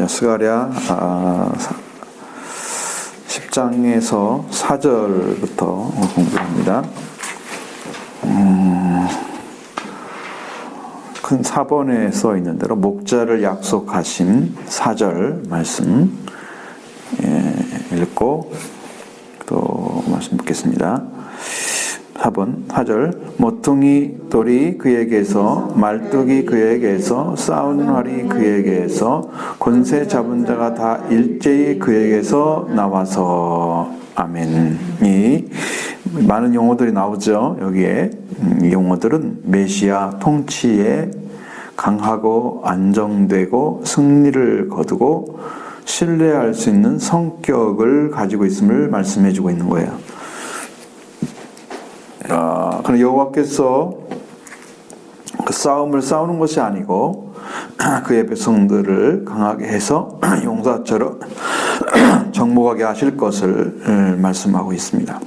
스가랴 10장에서 4절부터 공부합니다. 큰 4번에 써 있는 대로 목자를 약속하신 4절 말씀 읽고 또 말씀 듣겠습니다. 4번 4절 모퉁이 돌이 그에게서 말뚝이 그에게서 싸우는 활이 그에게서 권세 잡은 자가 다 일제히 그에게서 나와서 아멘. 이 많은 용어들이 나오죠. 여기에 이 용어들은 메시아 통치에 강하고 안정되고 승리를 거두고 신뢰할 수 있는 성격을 가지고 있음을 말씀해주고 있는 거예요. 그럼 여호와께서 그 싸움을 싸우는 것이 아니고 그의 백성들을 강하게 해서 용사처럼 정복하게 하실 것을 말씀하고 있습니다.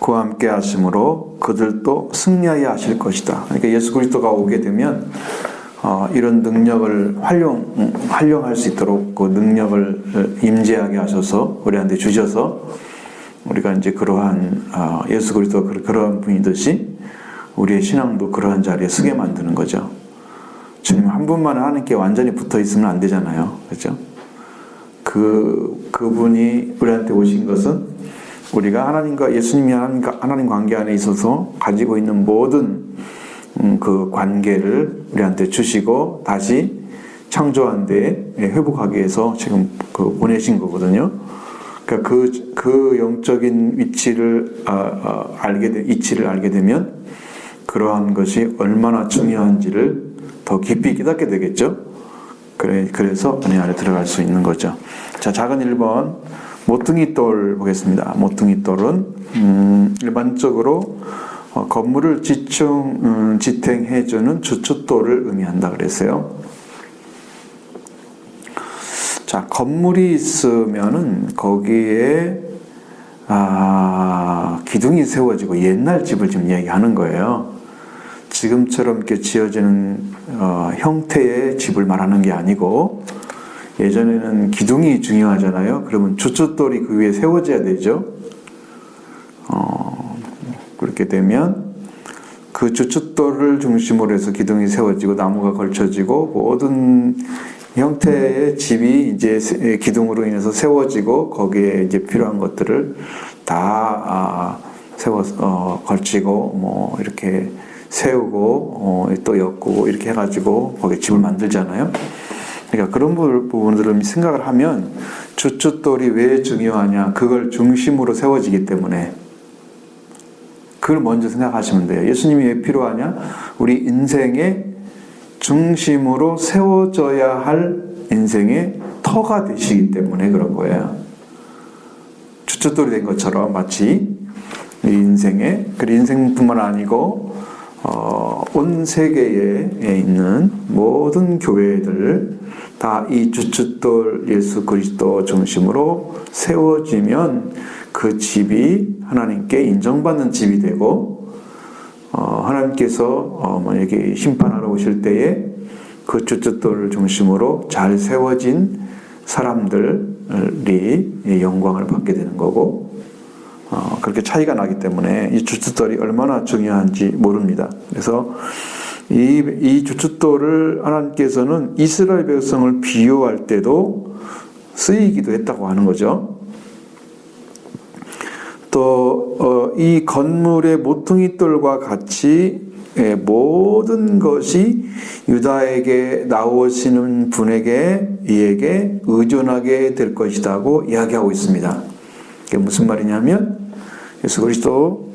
그와 함께 하심으로 그들도 승리하게 하실 것이다. 그러니까 예수 그리스도가 오게 되면 이런 능력을 활용할 수 있도록 그 능력을 임재하게 하셔서 우리한테 주셔서 우리가 이제 그러한 예수 그리스도가 그러한 분이듯이 우리의 신앙도 그러한 자리에 서게 만드는 거죠. 주님 한 분만 하나님께 완전히 붙어 있으면 안 되잖아요, 그렇죠? 그분이 우리한테 오신 것은 우리가 하나님과 예수님이 하나님 관계 안에 있어서 가지고 있는 모든 그 관계를 우리한테 주시고 다시 창조한 데에 회복하기 위해서 지금 보내신 거거든요. 그러니까 그 영적인 위치를 알게 되면 그러한 것이 얼마나 중요한지를 더 깊이 깨닫게 되겠죠. 그래서 은혜 안에 들어갈 수 있는 거죠. 자, 작은 1번 모퉁이 돌 보겠습니다. 모퉁이 돌은 일반적으로 건물을 지탱해주는 주춧돌을 의미한다 그랬어요. 자, 건물이 있으면은 거기에 기둥이 세워지고 옛날 집을 지금 얘기하는 거예요. 지금처럼 이렇게 지어지는 형태의 집을 말하는 게 아니고 예전에는 기둥이 중요하잖아요. 그러면 주춧돌이 그 위에 세워져야 되죠. 그렇게 되면 그 주춧돌을 중심으로 해서 기둥이 세워지고 나무가 걸쳐지고 모든 형태의 집이 이제 기둥으로 인해서 세워지고 거기에 이제 필요한 것들을 다 걸치고 뭐 이렇게 세우고 또 엮고 이렇게 해가지고 거기에 집을 만들잖아요. 그러니까 그런 부분들을 생각을 하면 주춧돌이 왜 중요하냐, 그걸 중심으로 세워지기 때문에 그걸 먼저 생각하시면 돼요. 예수님이 왜 필요하냐? 우리 인생의 중심으로 세워져야 할 인생의 터가 되시기 때문에 그런 거예요. 주춧돌이 된 것처럼 마치 이 인생에, 그 인생뿐만 아니고 온 세계에 있는 모든 교회들 다 이 주춧돌 예수 그리스도 중심으로 세워지면 그 집이 하나님께 인정받는 집이 되고 하나님께서 만약에 심판하러 오실 때에 그 주춧돌을 중심으로 잘 세워진 사람들이 영광을 받게 되는 거고 그렇게 차이가 나기 때문에 이 주춧돌이 얼마나 중요한지 모릅니다. 그래서 이 주춧돌을 하나님께서는 이스라엘 백성을 비유할 때도 쓰이기도 했다고 하는 거죠. 또 이 건물의 모퉁이돌과 같이 모든 것이 유다에게 나오시는 분에게 이에게 의존하게 될 것이라고 이야기하고 있습니다. 이게 무슨 말이냐면 예수 그리스도가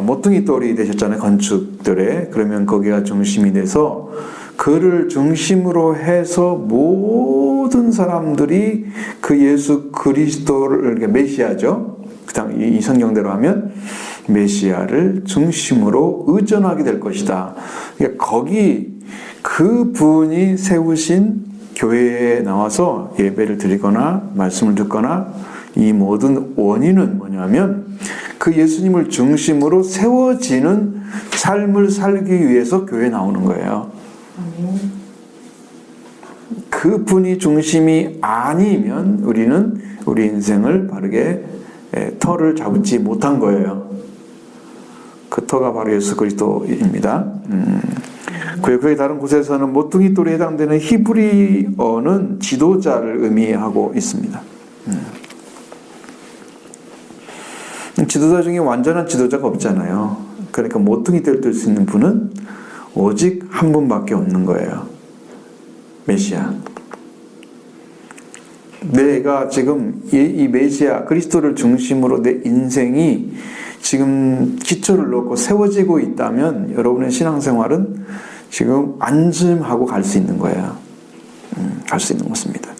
모퉁이돌이 되셨잖아요. 건축들에. 그러면 거기가 중심이 돼서 그를 중심으로 해서 모든 사람들이 그 예수 그리스도를 메시아죠. 이 성경대로 하면 메시아를 중심으로 의존하게 될 것이다. 그러니까 거기 그 분이 세우신 교회에 나와서 예배를 드리거나 말씀을 듣거나 이 모든 원인은 뭐냐면 그 예수님을 중심으로 세워지는 삶을 살기 위해서 교회에 나오는 거예요. 그분이 중심이 아니면 우리는 우리 인생을 바르게 터를 잡지 못한 거예요. 그 터가 바로 예수 그리스도입니다. 구약의 다른 곳에서는 모퉁이 돌에 해당되는 히브리어는 지도자를 의미하고 있습니다. 지도자 중에 완전한 지도자가 없잖아요. 그러니까 모퉁이 돌 수 있는 분은 오직 한 분밖에 없는 거예요. 메시아. 내가 지금 이 메시아 그리스도를 중심으로 내 인생이 지금 기초를 놓고 세워지고 있다면 여러분의 신앙생활은 지금 안심하고 갈 수 있는 거예요. 갈 수 있는 것입니다.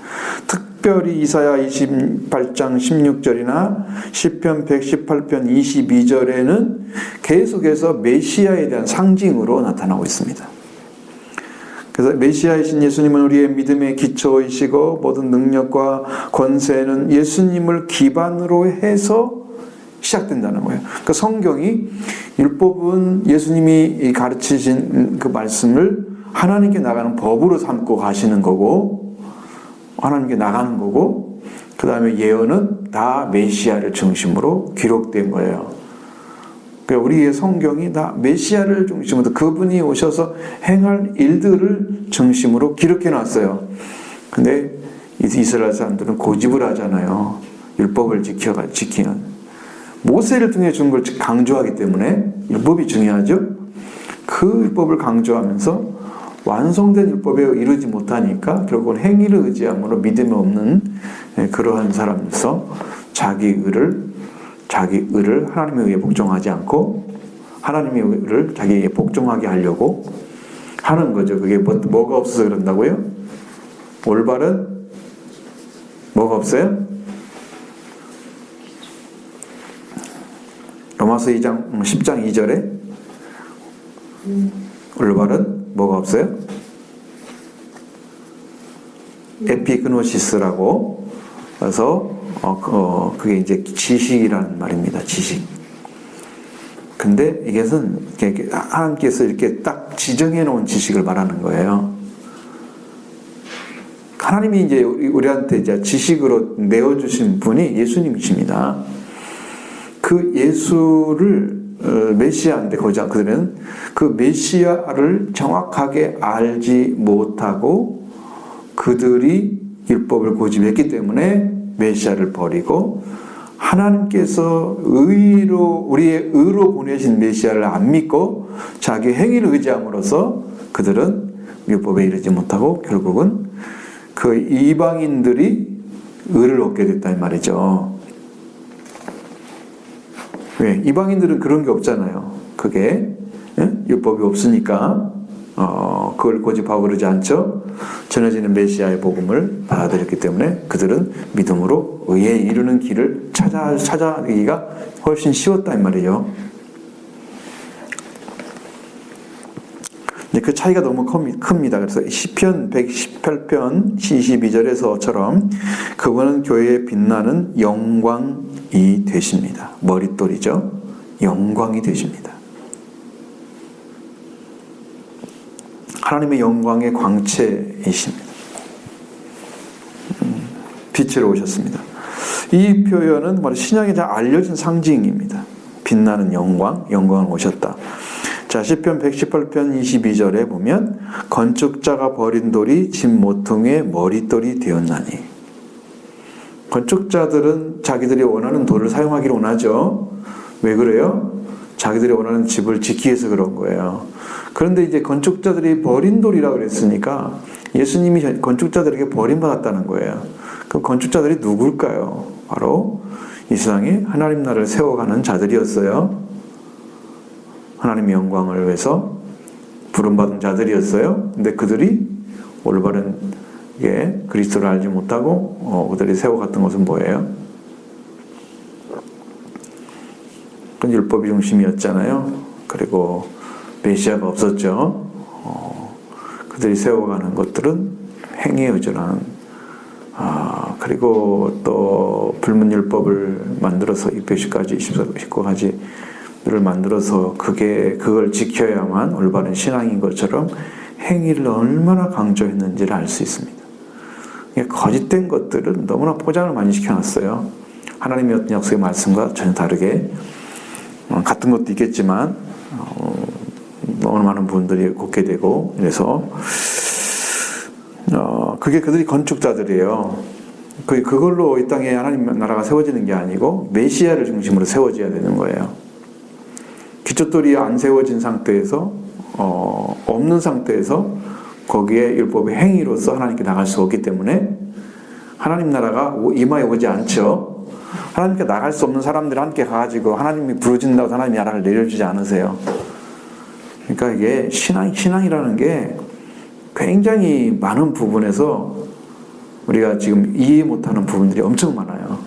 특별히 이사야 28장 16절이나 시편 118편 22절에는 계속해서 메시아에 대한 상징으로 나타나고 있습니다. 그래서 메시아이신 예수님은 우리의 믿음의 기초이시고 모든 능력과 권세는 예수님을 기반으로 해서 시작된다는 거예요. 그러니까 성경이 율법은 예수님이 가르치신 그 말씀을 하나님께 나가는 법으로 삼고 가시는 거고 하나님께 나가는 거고 그 다음에 예언은 다 메시아를 중심으로 기록된 거예요. 그러니까 우리의 성경이 다 메시아를 중심으로 그분이 오셔서 행할 일들을 중심으로 기록해 놨어요. 근데 이스라엘 사람들은 고집을 하잖아요. 율법을 지키는. 모세를 통해 준 걸 강조하기 때문에 율법이 중요하죠. 그 율법을 강조하면서 완성된 율법에 이르지 못하니까 결국은 행위를 의지함으로 믿음이 없는 그러한 사람으로서 자기 의를 하나님에 의해 복종하지 않고 하나님의 의를 자기에게 복종하게 하려고 하는 거죠. 그게 뭐가 없어서 그런다고요? 올바른 뭐가 없어요? 로마서 10장 2절에 올바른 뭐가 없어요? 에피그노시스라고 해서 그게 이제 지식이라는 말입니다. 지식. 근데 이것은 하나님께서 이렇게 딱 지정해 놓은 지식을 말하는 거예요. 하나님이 이제 우리한테 이제 지식으로 내어주신 분이 예수님이십니다. 그 예수를 메시아인데 그들은 그 메시아를 정확하게 알지 못하고 그들이 율법을 고집했기 때문에 메시아를 버리고 하나님께서 우리의 의로 보내신 메시아를 안 믿고 자기 행위를 의지함으로써 그들은 율법에 이르지 못하고 결국은 그 이방인들이 의를 얻게 됐다 이 말이죠. 왜? 이방인들은 그런 게 없잖아요. 그게 율법이 없으니까 그걸 고집하고 그러지 않죠. 전해지는 메시아의 복음을 받아들였기 때문에 그들은 믿음으로 의에 이르는 길을 찾아내기가 훨씬 쉬웠다 이 말이에요. 그 차이가 너무 큽니다. 그래서 시편 118편 22절에서처럼 그분은 교회에 빛나는 영광이 되십니다. 머릿돌이죠. 영광이 되십니다. 하나님의 영광의 광채이십니다. 빛으로 오셨습니다. 이 표현은 바로 신약에 잘 알려진 상징입니다. 빛나는 영광은 오셨다. 자, 시편 118편 22절에 보면 건축자가 버린 돌이 집 모퉁이의 머릿돌이 되었나니. 건축자들은 자기들이 원하는 돌을 사용하기를 원하죠. 왜 그래요? 자기들이 원하는 집을 짓기 위해서 그런 거예요. 그런데 이제 건축자들이 버린 돌이라고 그랬으니까 예수님이 건축자들에게 버림받았다는 거예요. 그럼 건축자들이 누굴까요? 바로 이 세상에 하나님 나라를 세워가는 자들이었어요. 하나님의 영광을 위해서 부름받은 자들이었어요. 근데 그들이 올바른 그리스도를 알지 못하고 그들이 세워갔던 것은 뭐예요? 그건 율법이 중심이었잖아요. 그리고 메시아가 없었죠. 그들이 세워가는 것들은 행위에 의존한 그리고 또 불문율법을 만들어서 600가지 29가지 를 만들어서 그걸 지켜야만 올바른 신앙인 것처럼 행위를 얼마나 강조했는지를 알 수 있습니다. 거짓된 것들은 너무나 포장을 많이 시켜놨어요. 하나님의 어떤 약속의 말씀과 전혀 다르게 같은 것도 있겠지만 너무 많은 부분들이 곱게 되고, 그래서 그게 그들이 건축자들이에요. 그걸로 이 땅에 하나님 나라가 세워지는 게 아니고 메시아를 중심으로 세워져야 되는 거예요. 기초돌이 안 세워진 상태에서 없는 상태에서 거기에 율법의 행위로서 하나님께 나갈 수가 없기 때문에 하나님 나라가 임하에 오지 않죠. 하나님께 나갈 수 없는 사람들 함께 가가지고 하나님이 부르진다고 하나님이 나라를 내려주지 않으세요. 그러니까 이게 신앙이라는 게 굉장히 많은 부분에서 우리가 지금 이해 못하는 부분들이 엄청 많아요.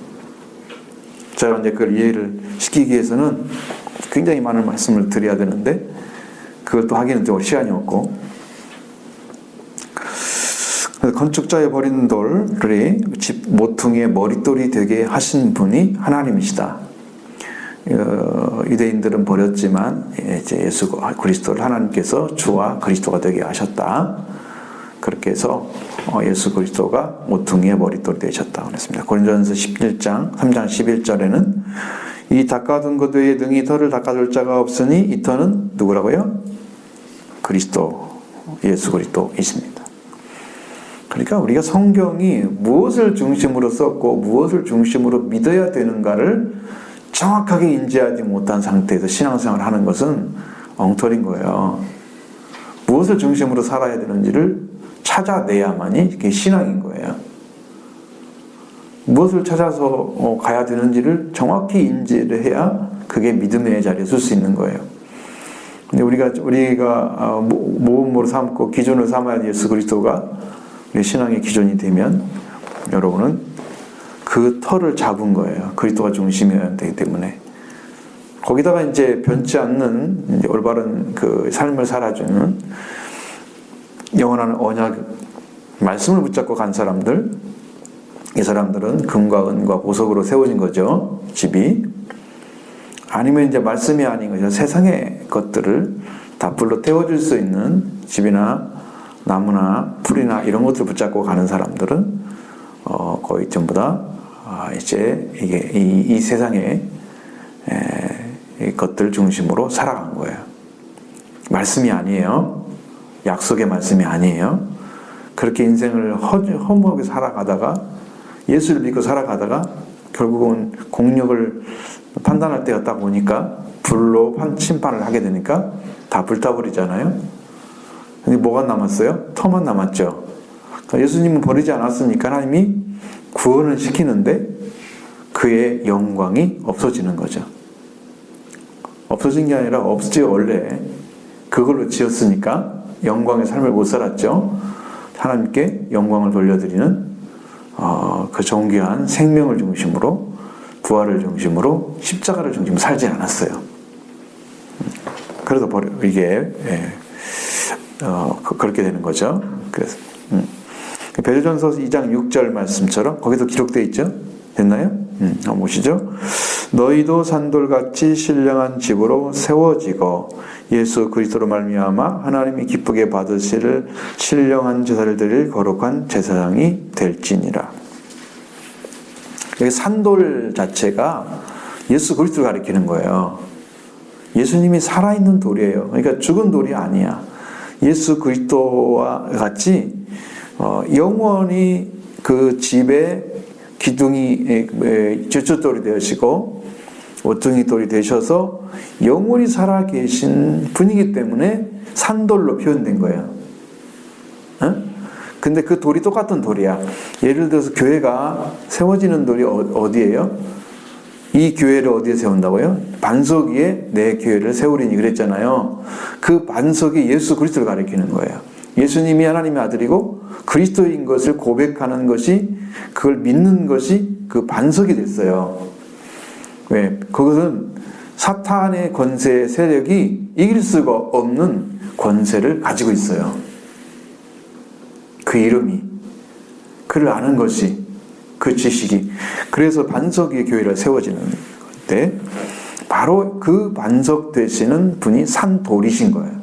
제가 이제 그걸 이해를 시키기 위해서는 굉장히 많은 말씀을 드려야 되는데 그걸 또 하기는 또 시간이 없고, 건축자의 버린 돌이 집 모퉁이의 머릿돌이 되게 하신 분이 하나님이시다. 유대인들은 버렸지만 이제 예수 그리스도를 하나님께서 주와 그리스도가 되게 하셨다. 그렇게 해서 예수 그리스도가 모퉁이의 머릿돌이 되셨다고 했습니다. 고린도전서 11장 3장 11절에는 이 닦아둔 것 외에 능히 터를 닦아줄 자가 없으니 이 터는 누구라고요? 그리스도, 예수 그리스도이십니다. 그러니까 우리가 성경이 무엇을 중심으로 썼고 무엇을 중심으로 믿어야 되는가를 정확하게 인지하지 못한 상태에서 신앙생활을 하는 것은 엉터리인 거예요. 무엇을 중심으로 살아야 되는지를 찾아내야만이 그게 신앙인 거예요. 무엇을 찾아서 가야 되는지를 정확히 인지를 해야 그게 믿음의 자리에 설 수 있는 거예요. 근데 우리가 모범으로 삼고 기준을 삼아야 할 예수 그리스도가 우리 신앙의 기준이 되면 여러분은 그 터를 잡은 거예요. 그리스도가 중심이어야 되기 때문에. 거기다가 이제 변치 않는 이제 올바른 그 삶을 살아주는 영원한 언약 말씀을 붙잡고 간 사람들, 이 사람들은 금과 은과 보석으로 세워진 거죠. 집이. 아니면 이제 말씀이 아닌 거죠. 세상의 것들을 다 불로 태워줄 수 있는 집이나 나무나 풀이나 이런 것들을 붙잡고 가는 사람들은 거의 전부 다 이제 이게 이 세상의 것들 중심으로 살아간 거예요. 말씀이 아니에요. 약속의 말씀이 아니에요. 그렇게 인생을 허무하게 살아가다가 예수를 믿고 살아가다가 결국은 공력을 판단할 때가 딱 오니까 불로 심판을 하게 되니까 다 불타버리잖아요. 근데 뭐가 남았어요? 터만 남았죠. 그러니까 예수님은 버리지 않았으니까 하나님이 구원을 시키는데 그의 영광이 없어지는 거죠. 없어진 게 아니라 없지요. 원래 그걸로 지었으니까 영광의 삶을 못 살았죠. 하나님께 영광을 돌려드리는 그 존귀한 생명을 중심으로, 부활을 중심으로, 십자가를 중심으로 살지 않았어요. 그래서 이게 그렇게 되는 거죠. 그래서 베드로전서 2장 6절 말씀처럼 거기도 기록되어 있죠. 됐나요? 한번 보시죠. 너희도 산돌같이 신령한 집으로 세워지고 예수 그리스도로 말미암아 하나님이 기쁘게 받으실 신령한 제사를 드릴 거룩한 제사장이 될지니라. 여기 산돌 자체가 예수 그리스도를 가리키는 거예요. 예수님이 살아있는 돌이에요. 그러니까 죽은 돌이 아니야. 예수 그리스도와 같이 영원히 그 집에 기둥이 주춧돌이 되시고 오퉁이돌이 되셔서 영원히 살아계신 분이기 때문에 산돌로 표현된 거예요. 근데 그 돌이 똑같은 돌이야. 예를 들어서 교회가 세워지는 돌이 어디예요? 이 교회를 어디에 세운다고요? 반석 위에 내 교회를 세우리니 그랬잖아요. 그 반석이 예수 그리스도를 가리키는 거예요. 예수님이 하나님의 아들이고 그리스도인 것을 고백하는 것이, 그걸 믿는 것이 그 반석이 됐어요. 왜? 그것은 사탄의 권세, 세력이 이길 수가 없는 권세를 가지고 있어요. 그 이름이, 그를 아는 것이, 그 지식이. 그래서 반석 위에 교회를 세워지는 건데 바로 그 반석 되시는 분이 산돌이신 거예요.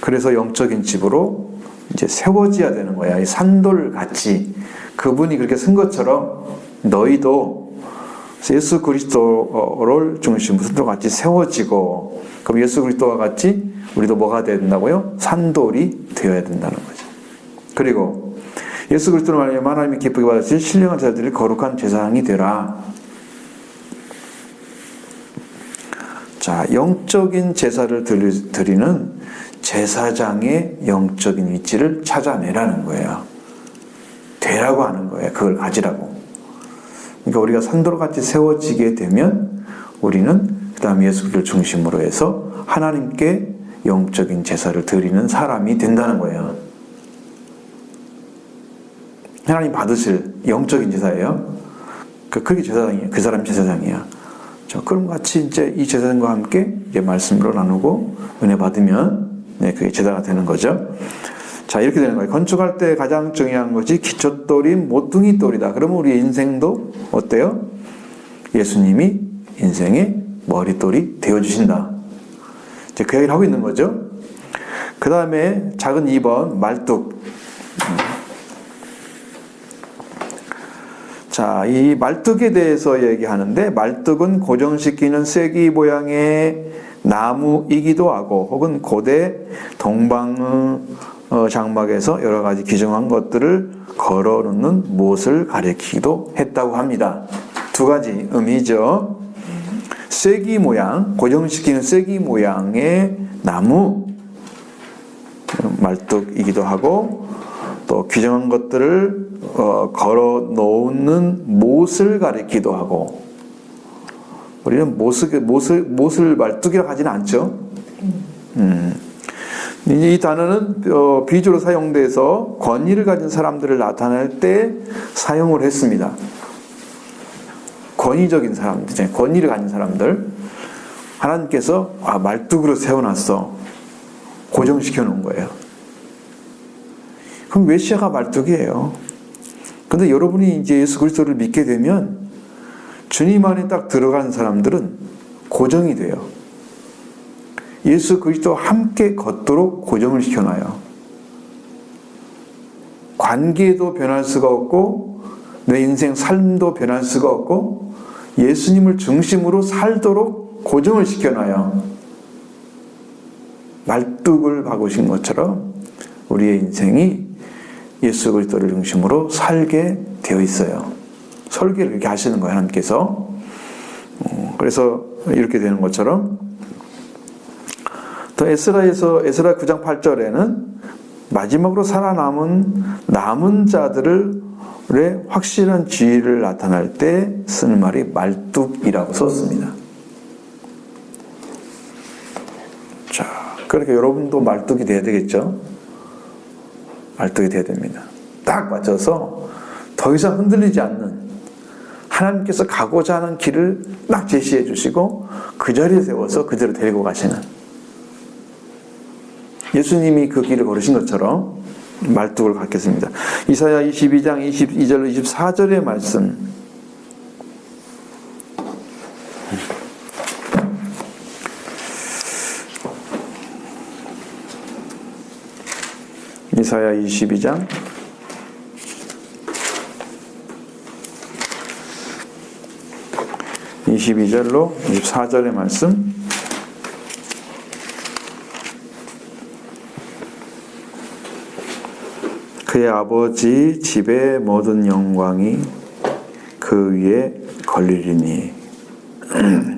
그래서 영적인 집으로 이제 세워져야 되는 거야. 이 산돌 같이 그분이 그렇게 쓴 것처럼 너희도 예수 그리스도를 중심으로 산돌 같이 세워지고, 그럼 예수 그리스도와 같이 우리도 뭐가 되어야 된다고요? 산돌이 되어야 된다는 거죠. 그리고 예수 그리스도를 말하면 하나님이 기쁘게 받으실 신령한 자들이 거룩한 제사장이 되라. 자, 영적인 제사를 드리는 제사장의 영적인 위치를 찾아내라는 거예요. 되라고 하는 거예요. 그걸 가지라고. 그러니까 우리가 산돌같이 세워지게 되면 우리는 그 다음 예수 그리스도를 중심으로 해서 하나님께 영적인 제사를 드리는 사람이 된다는 거예요. 하나님 받으실 영적인 제사예요. 그게 제사장이에요. 그 사람이 제사장이야. 그럼 같이 이제 이 제사장과 함께 이제 말씀으로 나누고 은혜 받으면 그게 제사가 되는 거죠. 자, 이렇게 되는 거예요. 건축할 때 가장 중요한 것이 기초돌인 모퉁이 돌이다. 그러면 우리 인생도 어때요? 예수님이 인생의 머릿돌이 되어주신다. 이제 그 얘기를 하고 있는 거죠. 그 다음에 작은 2번 말뚝. 자, 이 말뚝에 대해서 얘기하는데, 말뚝은 고정시키는 쐐기 모양의 나무이기도 하고, 혹은 고대 동방 장막에서 여러 가지 기증한 것들을 걸어놓는 못을 가리키기도 했다고 합니다. 두 가지 의미죠. 쐐기 모양, 고정시키는 쐐기 모양의 나무, 말뚝이기도 하고, 또 규정한 것들을 걸어 놓는 못을 가리키기도 하고, 우리는 못을 말뚝이라고 하지는 않죠. 이 단어는 비주로 사용돼서 권위를 가진 사람들을 나타낼 때 사용을 했습니다. 권위적인 사람들, 권위를 가진 사람들, 하나님께서 말뚝으로 세워놨어. 고정시켜 놓은 거예요. 그럼 메시아가 말뚝이에요. 근데 여러분이 이제 예수 그리스도를 믿게 되면 주님 안에 딱 들어간 사람들은 고정이 돼요. 예수 그리스도와 함께 걷도록 고정을 시켜놔요. 관계도 변할 수가 없고 내 인생 삶도 변할 수가 없고 예수님을 중심으로 살도록 고정을 시켜놔요. 말뚝을 박으신 것처럼 우리의 인생이 예수 그리스도를 중심으로 살게 되어 있어요. 설계를 이렇게 하시는 거예요, 하나님께서. 그래서 이렇게 되는 것처럼, 또 에스라 9장 8절에는 마지막으로 살아남은 남은 자들의 확실한 지위를 나타낼 때 쓰는 말이 말뚝이라고 썼습니다. 자, 그렇게 여러분도 말뚝이 돼야 되겠죠? 말뚝이 돼야 됩니다. 딱 맞춰서 더 이상 흔들리지 않는, 하나님께서 가고자 하는 길을 딱 제시해 주시고 그 자리에 세워서 그대로 데리고 가시는, 예수님이 그 길을 걸으신 것처럼 말뚝을 갖겠습니다. 이사야 22장 22절로 24절의 말씀, 이사야 22장 22절로 24절의 말씀, 그의 아버지 집의 모든 영광이 그 위에 걸리리니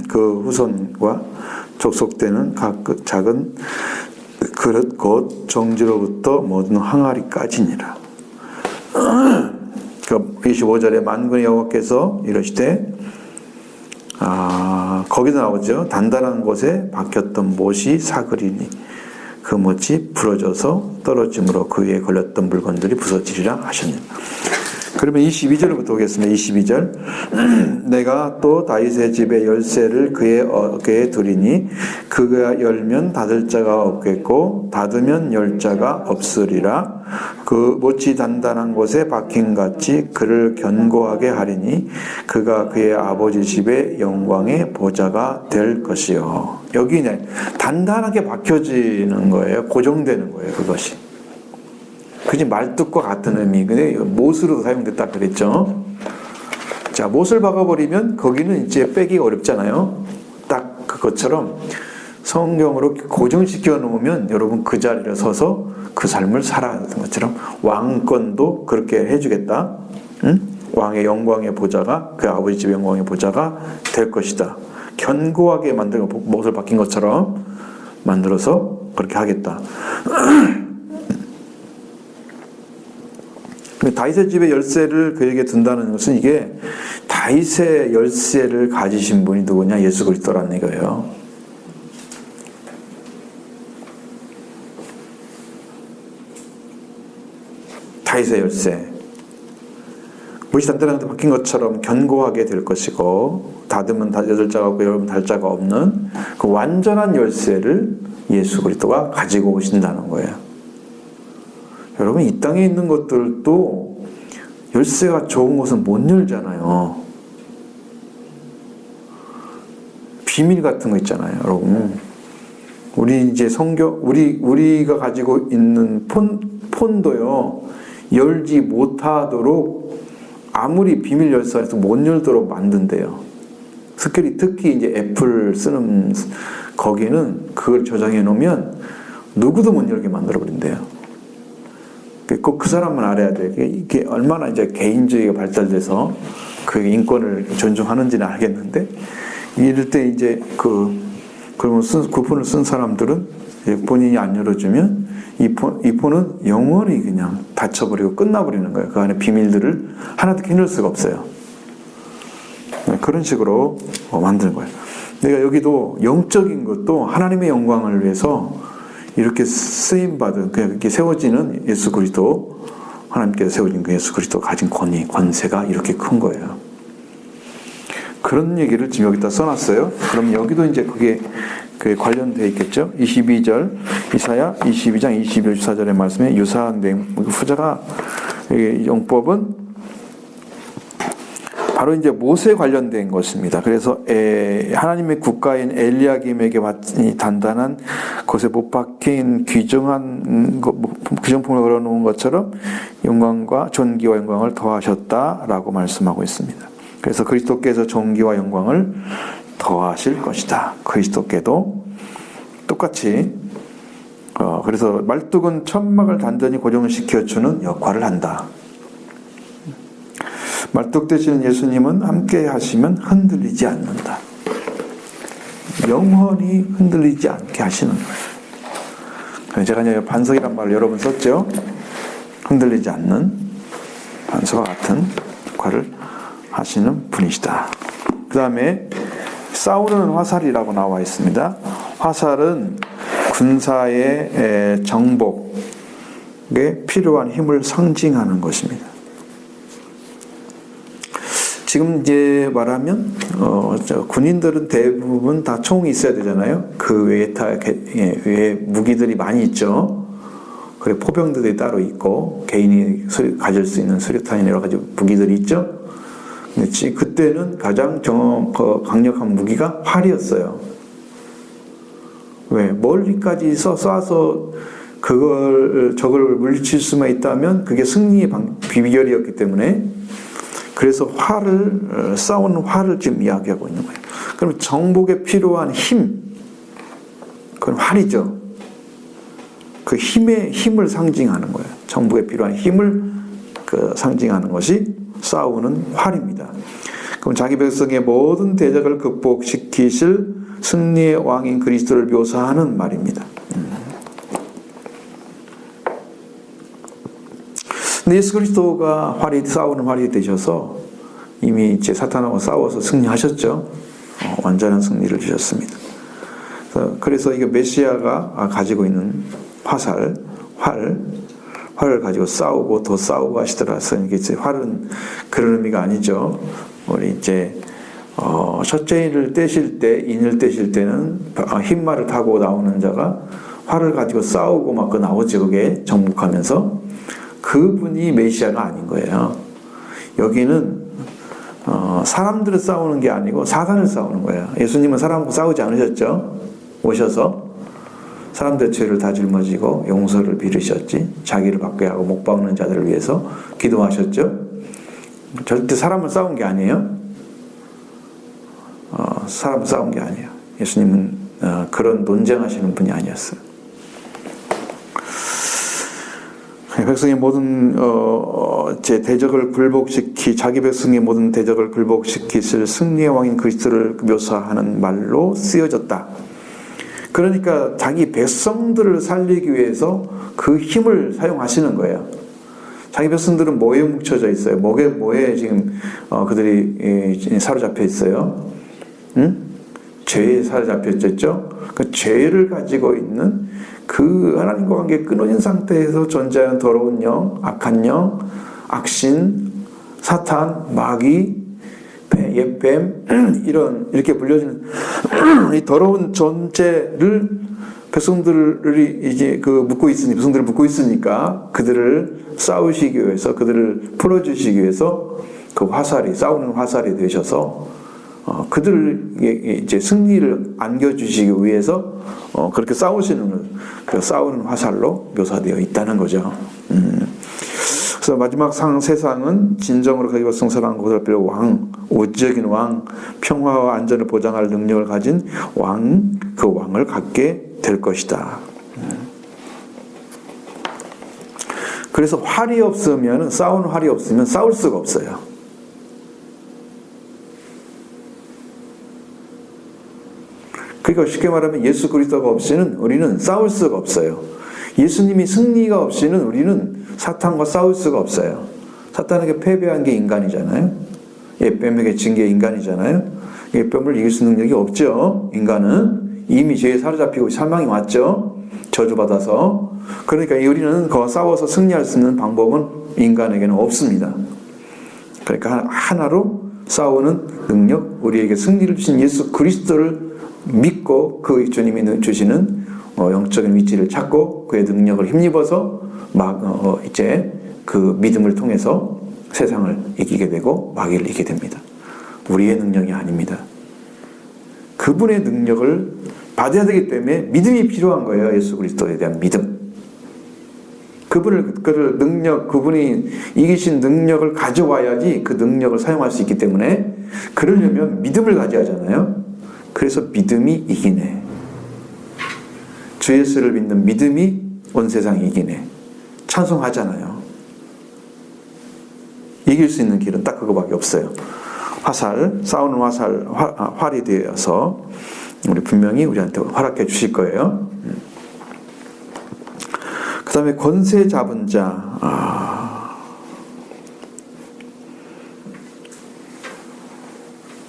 그 후손과 족속되는 각 작은 그릇 곧 정지로부터 모든 항아리까지니라. 25절에 만군의 여호와께서 이러시되, 거기도 나오죠. 단단한 곳에 박혔던 못이 사그리니 그 못이 부러져서 떨어짐으로 그 위에 걸렸던 물건들이 부서지리라 하셨느니라. 그러면 22절부터 보겠습니다. 22절. 내가 또 다윗의 집의 열쇠를 그의 어깨에 두리니 그가 열면 닫을 자가 없겠고 닫으면 열 자가 없으리라. 그 못이 단단한 곳에 박힌같이 그를 견고하게 하리니 그가 그의 아버지 집의 영광의 보좌가 될 것이요. 여기 이제 단단하게 박혀지는 거예요. 고정되는 거예요. 그것이. 그지 말뚝과 같은 의미. 근데 못으로도 사용됐다 그랬죠. 자, 못을 박아버리면 거기는 이제 빼기가 어렵잖아요. 딱 그것처럼 성경으로 고정시켜 놓으면 여러분 그 자리에 서서 그 삶을 살아야 되는 것처럼 왕권도 그렇게 해주겠다. 응? 왕의 영광의 보좌가 그 아버지 집 영광의 보좌가 될 것이다. 견고하게 만든 못을 박힌 것처럼 만들어서 그렇게 하겠다. 다윗의 집의 열쇠를 그에게 둔다는 것은 이게 다윗의 열쇠를 가지신 분이 누구냐? 예수 그리스도라는 얘기예요. 다윗의 열쇠. 못이 단단하게 박힌 것처럼 견고하게 될 것이고 닫으면 여덟 자가 없고 열면 닫을 자가 없는 그 완전한 열쇠를 예수 그리스도가 가지고 오신다는 거예요. 여러분 이 땅에 있는 것들도 열쇠가 좋은 것은 못 열잖아요. 비밀 같은 거 있잖아요, 여러분. 우리 이제 우리가 가지고 있는 폰도요 열지 못하도록 아무리 비밀 열쇠가 해도 못 열도록 만든대요. 특히 이제 애플 쓰는 거기는 그걸 저장해 놓으면 누구도 못 열게 만들어 버린대요. 꼭 그 사람만 알아야 돼. 이게 얼마나 이제 개인주의가 발달돼서 그 인권을 존중하는지는 알겠는데, 이럴 때 이제 그러면 그 폰을 쓴 사람들은 본인이 안 열어주면 이 폰은 영원히 그냥 닫혀버리고 끝나버리는 거예요. 그 안에 비밀들을 하나도 캐낼 수가 없어요. 그런 식으로 만드는 거예요. 내가 여기도 영적인 것도 하나님의 영광을 위해서 이렇게 쓰임받은, 이렇게 세워지는 예수 그리스도, 하나님께서 세워진 그 예수 그리스도 가진 권위, 권세가 이렇게 큰 거예요. 그런 얘기를 지금 여기다 써놨어요. 그럼 여기도 이제 그게 관련되어 있겠죠. 22절, 이사야 22장 21, 24절의 말씀에 유사한 내용, 후자가, 용법은 바로 이제 못에 관련된 것입니다. 그래서 하나님의 국가인 엘리야김에게 단단한 곳에 못 박힌 귀중품을 걸어놓은 것처럼 영광과 존귀와 영광을 더하셨다라고 말씀하고 있습니다. 그래서 그리스도께서 존귀와 영광을 더하실 것이다. 그리스도께도 똑같이 그래서 말뚝은 천막을 단단히 고정시켜주는 역할을 한다. 말뚝 되시는 예수님은 함께 하시면 흔들리지 않는다. 영원히 흔들리지 않게 하시는 거예요. 제가 이제 반석이란 말을 여러 번 썼죠. 흔들리지 않는 반석과 같은 역할을 하시는 분이시다. 그 다음에 싸우는 화살이라고 나와 있습니다. 화살은 군사의 정복에 필요한 힘을 상징하는 것입니다. 지금 이제 말하면 군인들은 대부분 다 총이 있어야 되잖아요. 그 외에 외에 무기들이 많이 있죠. 그래 포병들이 따로 있고 개인이 가질 수 있는 수류탄이나 여러 가지 무기들이 있죠. 근데 그때는 가장 강력한 무기가 활이었어요. 왜 멀리까지 쏴서 적을 물리칠 수만 있다면 그게 승리의 비결이었기 때문에. 그래서 싸우는 활을 지금 이야기하고 있는 거예요. 그럼 정복에 필요한 힘, 그건 활이죠. 그 힘을 상징하는 거예요. 정복에 필요한 힘을 상징하는 것이 싸우는 활입니다. 그럼 자기 백성의 모든 대적을 극복시키실 승리의 왕인 그리스도를 묘사하는 말입니다. 근데 예수 그리스도가 싸우는 활이 되셔서 이미 이제 사탄하고 싸워서 승리하셨죠. 완전한 승리를 주셨습니다. 그래서 이게 메시아가 가지고 있는 활, 활을 가지고 싸우고 더 싸우고 하시더라서 이게 활은 그런 의미가 아니죠. 우리 이제 첫째 인을 떼실 때는 흰말을 타고 나오는 자가 활을 가지고 싸우고 막 나오죠. 그게 정복하면서 그분이 메시아가 아닌 거예요. 여기는 사람들을 싸우는 게 아니고 사단을 싸우는 거예요. 예수님은 사람하고 싸우지 않으셨죠? 오셔서 사람들의 죄를 다 짊어지고 용서를 빌으셨지. 자기를 받게 하고 못 박는 자들을 위해서 기도하셨죠. 절대 사람을 싸운 게 아니에요. 사람을 싸운 게 아니에요. 예수님은 그런 논쟁하시는 분이 아니었어요. 백성의 모든 제 대적을 자기 백성의 모든 대적을 굴복시키실 승리의 왕인 그리스도를 묘사하는 말로 쓰여졌다. 그러니까 자기 백성들을 살리기 위해서 그 힘을 사용하시는 거예요. 자기 백성들은 뭐에 뭉쳐져 있어요? 뭐에 지금 그들이 사로잡혀 있어요? 응? 죄에 사로잡혀 있죠? 그 죄를 가지고 있는 그 하나님과 관계 끊어진 상태에서 존재하는 더러운 영, 악한 영, 악신, 사탄, 마귀, 옛뱀 이렇게 불려지는 이 더러운 존재를 백성들이 이제 백성들을 묶고 있으니까 그들을 싸우시기 위해서 그들을 풀어주시기 위해서 그 화살이 싸우는 화살이 되셔서 그들을 이제 승리를 안겨주시기 위해서 그렇게 싸우시는 그 싸우는 화살로 묘사되어 있다는 거죠. 그래서 마지막 세상은 진정으로 가지고 성사랑 곳을 빌어 왕, 오직인 왕, 평화와 안전을 보장할 능력을 가진 왕, 그 왕을 갖게 될 것이다. 그래서 활이 없으면 싸우는 활이 없으면 싸울 수가 없어요. 그러니까 쉽게 말하면 예수 그리스도가 없이는 우리는 싸울 수가 없어요. 예수님이 승리가 없이는 우리는 사탄과 싸울 수가 없어요. 사탄에게 패배한 게 인간이잖아요. 뱀에게 진 게 인간이잖아요. 뱀을 이길 수 있는 능력이 없죠. 인간은 이미 죄에 사로잡히고 사망이 왔죠. 저주받아서. 그러니까 우리는 싸워서 승리할 수 있는 방법은 인간에게는 없습니다. 그러니까 하나로 싸우는 능력, 우리에게 승리를 주신 예수 그리스도를 믿고 그 주님이 주시는 영적인 위치를 찾고 그의 능력을 힘입어서 이제 그 믿음을 통해서 세상을 이기게 되고 마귀를 이기게 됩니다. 우리의 능력이 아닙니다. 그분의 능력을 받아야 되기 때문에 믿음이 필요한 거예요. 예수 그리스도에 대한 믿음. 그분이 이기신 능력을 가져와야지 그 능력을 사용할 수 있기 때문에 그러려면 믿음을 가져야 하잖아요. 그래서 믿음이 이기네. 주 예수를 믿는 믿음이 온 세상 이기네. 찬송하잖아요. 이길 수 있는 길은 딱 그거밖에 없어요. 싸우는 활이 되어서 우리 분명히 우리한테 허락해 주실 거예요. 그 다음에 권세 잡은 자.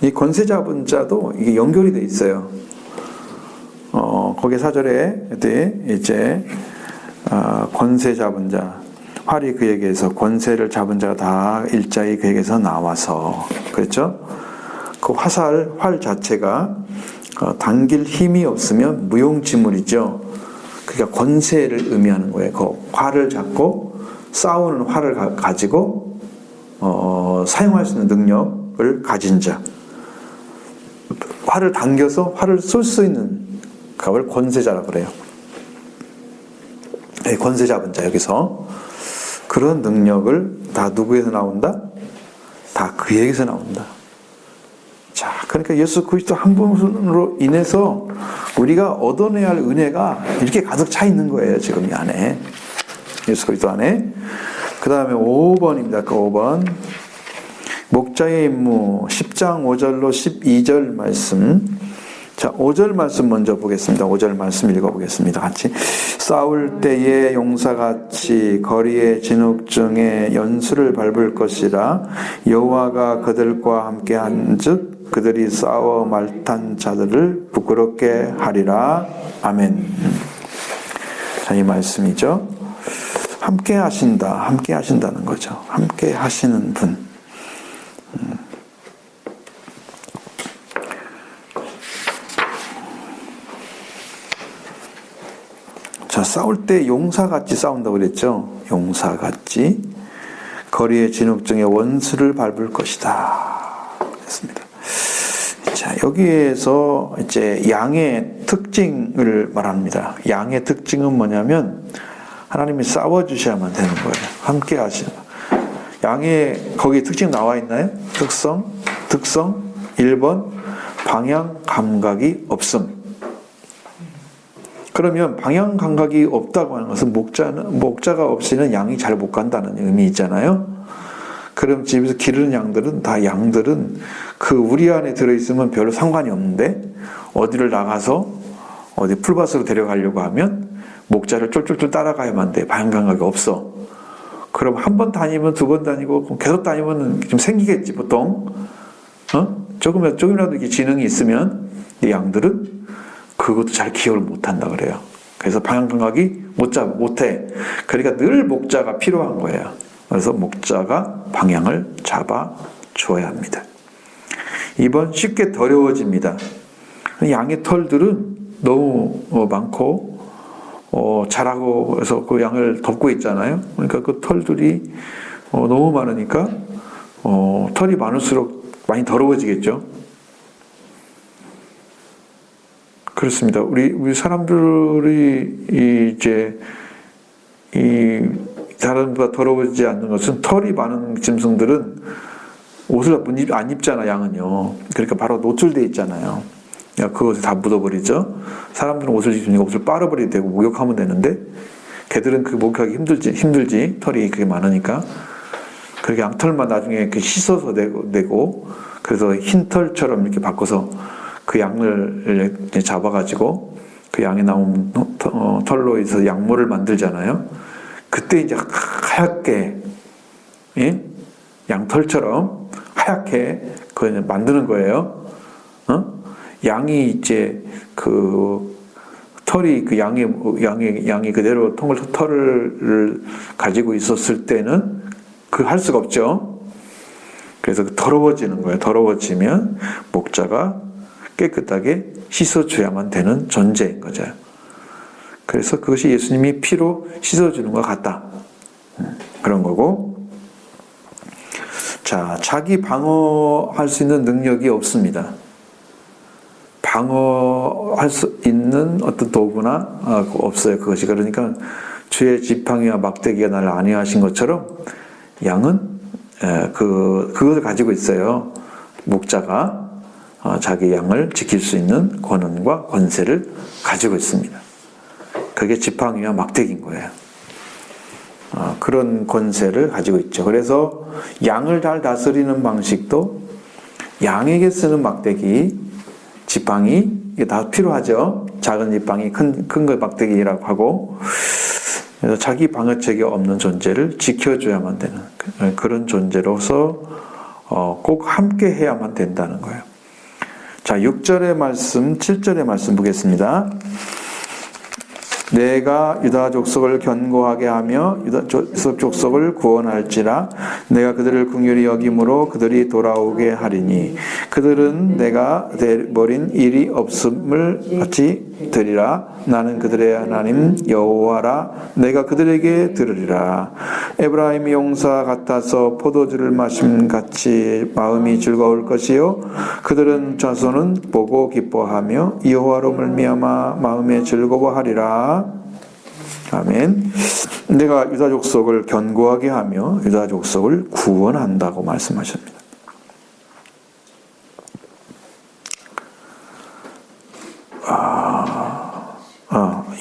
이 권세 잡은 자도 이게 연결이 돼 있어요. 거기 4절에 이제 권세 잡은 자, 활이 그에게서 권세를 잡은 자가 다 일자히 그에게서 나와서 그렇죠? 그 활 자체가 당길 힘이 없으면 무용지물이죠. 그러니까 권세를 의미하는 거예요. 그 활을 잡고 싸우는 활을 가지고 사용할 수 있는 능력을 가진 자. 활을 당겨서 활을 쏠 수 있는 그걸 권세자라고 그래요. 권세 잡은 자 여기서 그런 능력을 다 누구에서 나온다? 다 그에게서 나온다. 자, 그러니까 예수 그리스도 한 분으로 인해서 우리가 얻어내야 할 은혜가 이렇게 가득 차 있는 거예요. 지금 이 안에. 예수 그리스도 안에. 그 다음에 5번입니다. 그 5번. 목자의 임무 10장 5절로 12절 말씀. 자, 5절 말씀 먼저 보겠습니다. 5절 말씀 읽어보겠습니다. 같이. 싸울 때에 용사같이 거리의 진흙 중에 연수를 밟을 것이라 여호와가 그들과 함께 한즉 그들이 싸워 말탄 자들을 부끄럽게 하리라. 아멘. 자, 이 말씀이죠. 함께 하신다, 함께 하신다는 거죠. 함께 하시는 분. 자, 싸울 때 용사같이 싸운다고 그랬죠. 용사같이 거리의 진흙 중에 원수를 밟을 것이다. 그랬습니다. 자, 여기에서 이제 양의 특징을 말합니다. 양의 특징은 뭐냐면 하나님이 싸워주셔야만 되는 거예요. 함께 하시는. 양의 거기 특징 나와 있나요? 특성 1번 방향 감각이 없음. 그러면 방향 감각이 없다고 하는 것은 목자가 없이는 양이 잘 못 간다는 의미 있잖아요. 그럼 집에서 기르는 양들은 그 우리 안에 들어있으면 별로 상관이 없는데 어디를 나가서 어디 풀밭으로 데려가려고 하면 목자를 쫄쫄쫄 따라가야만 돼. 방향 감각이 없어. 그럼 한 번 다니면 두 번 다니고 계속 다니면 좀 생기겠지 보통. 조금이라도 이게 지능이 있으면 이 양들은 그것도 잘 기억을 못한다 그래요. 그래서 방향 감각이 못해. 그러니까 늘 목자가 필요한 거예요. 그래서 목자가 방향을 잡아줘야 합니다. 2번 쉽게 더러워집니다. 양의 털들은 너무 많고 자라고 해서 그 양을 덮고 있잖아요. 그러니까 그 털들이 너무 많으니까 털이 많을수록 많이 더러워지겠죠. 그렇습니다. 우리 사람들이 다른보다 더러워지지 않는 것은 털이 많은 짐승들은 옷을 안 입잖아, 양은요. 그러니까 바로 노출되어 있잖아요. 그것을 다 묻어버리죠. 사람들은 옷을 입으니까 옷을 빨아버리게 되고 목욕하면 되는데 걔들은 그 목욕하기 힘들지. 털이 그게 많으니까. 그렇게 양털만 나중에 씻어서 내고 그래서 흰 털처럼 이렇게 바꿔서 그 양을 잡아가지고 그 양이 나온 털로 해서 양모를 만들잖아요. 그때 이제 하얗게, 예? 양털처럼 하얗게 그 만드는 거예요. 양이 이제 그 털이 그 양이 그대로 털을 가지고 있었을 때는 그 할 수가 없죠. 그래서 더러워지는 거예요. 더러워지면 목자가 깨끗하게 씻어줘야만 되는 존재인 거죠. 그래서 그것이 예수님이 피로 씻어주는 것 같다. 그런 거고. 자, 자기 방어할 수 있는 능력이 없습니다. 방어할 수 있는 어떤 도구나 없어요. 그것이. 그러니까 주의 지팡이와 막대기가 나를 안위하신 것처럼 양은 그것을 가지고 있어요. 목자가 자기 양을 지킬 수 있는 권한과 권세를 가지고 있습니다. 그게 지팡이와 막대기인 거예요. 그런 권세를 가지고 있죠. 그래서 양을 잘 다스리는 방식도 양에게 쓰는 막대기, 지팡이 이게 다 필요하죠. 작은 지팡이, 큰 거 막대기라고 하고, 그래서 자기 방어책이 없는 존재를 지켜줘야만 되는 그런 존재로서 꼭 함께 해야만 된다는 거예요. 자, 6절의 말씀, 7절의 말씀 보겠습니다. 내가 유다 족속을 견고하게 하며 유다 족속을 구원할지라 내가 그들을 긍휼히 여김으로 그들이 돌아오게 하리니 그들은 내가 버린 일이 없음을 같이 들으리라. 나는 그들의 하나님 여호와라. 내가 그들에게 들으리라. 에브라임이 용사 같아서 포도주를 마심 같이 마음이 즐거울 것이요 그들은 자손은 보고 기뻐하며 여호와로 말미암아 마음에 즐거워하리라. 아멘. 내가 유다 족속을 견고하게 하며 유다 족속을 구원한다고 말씀하십니다.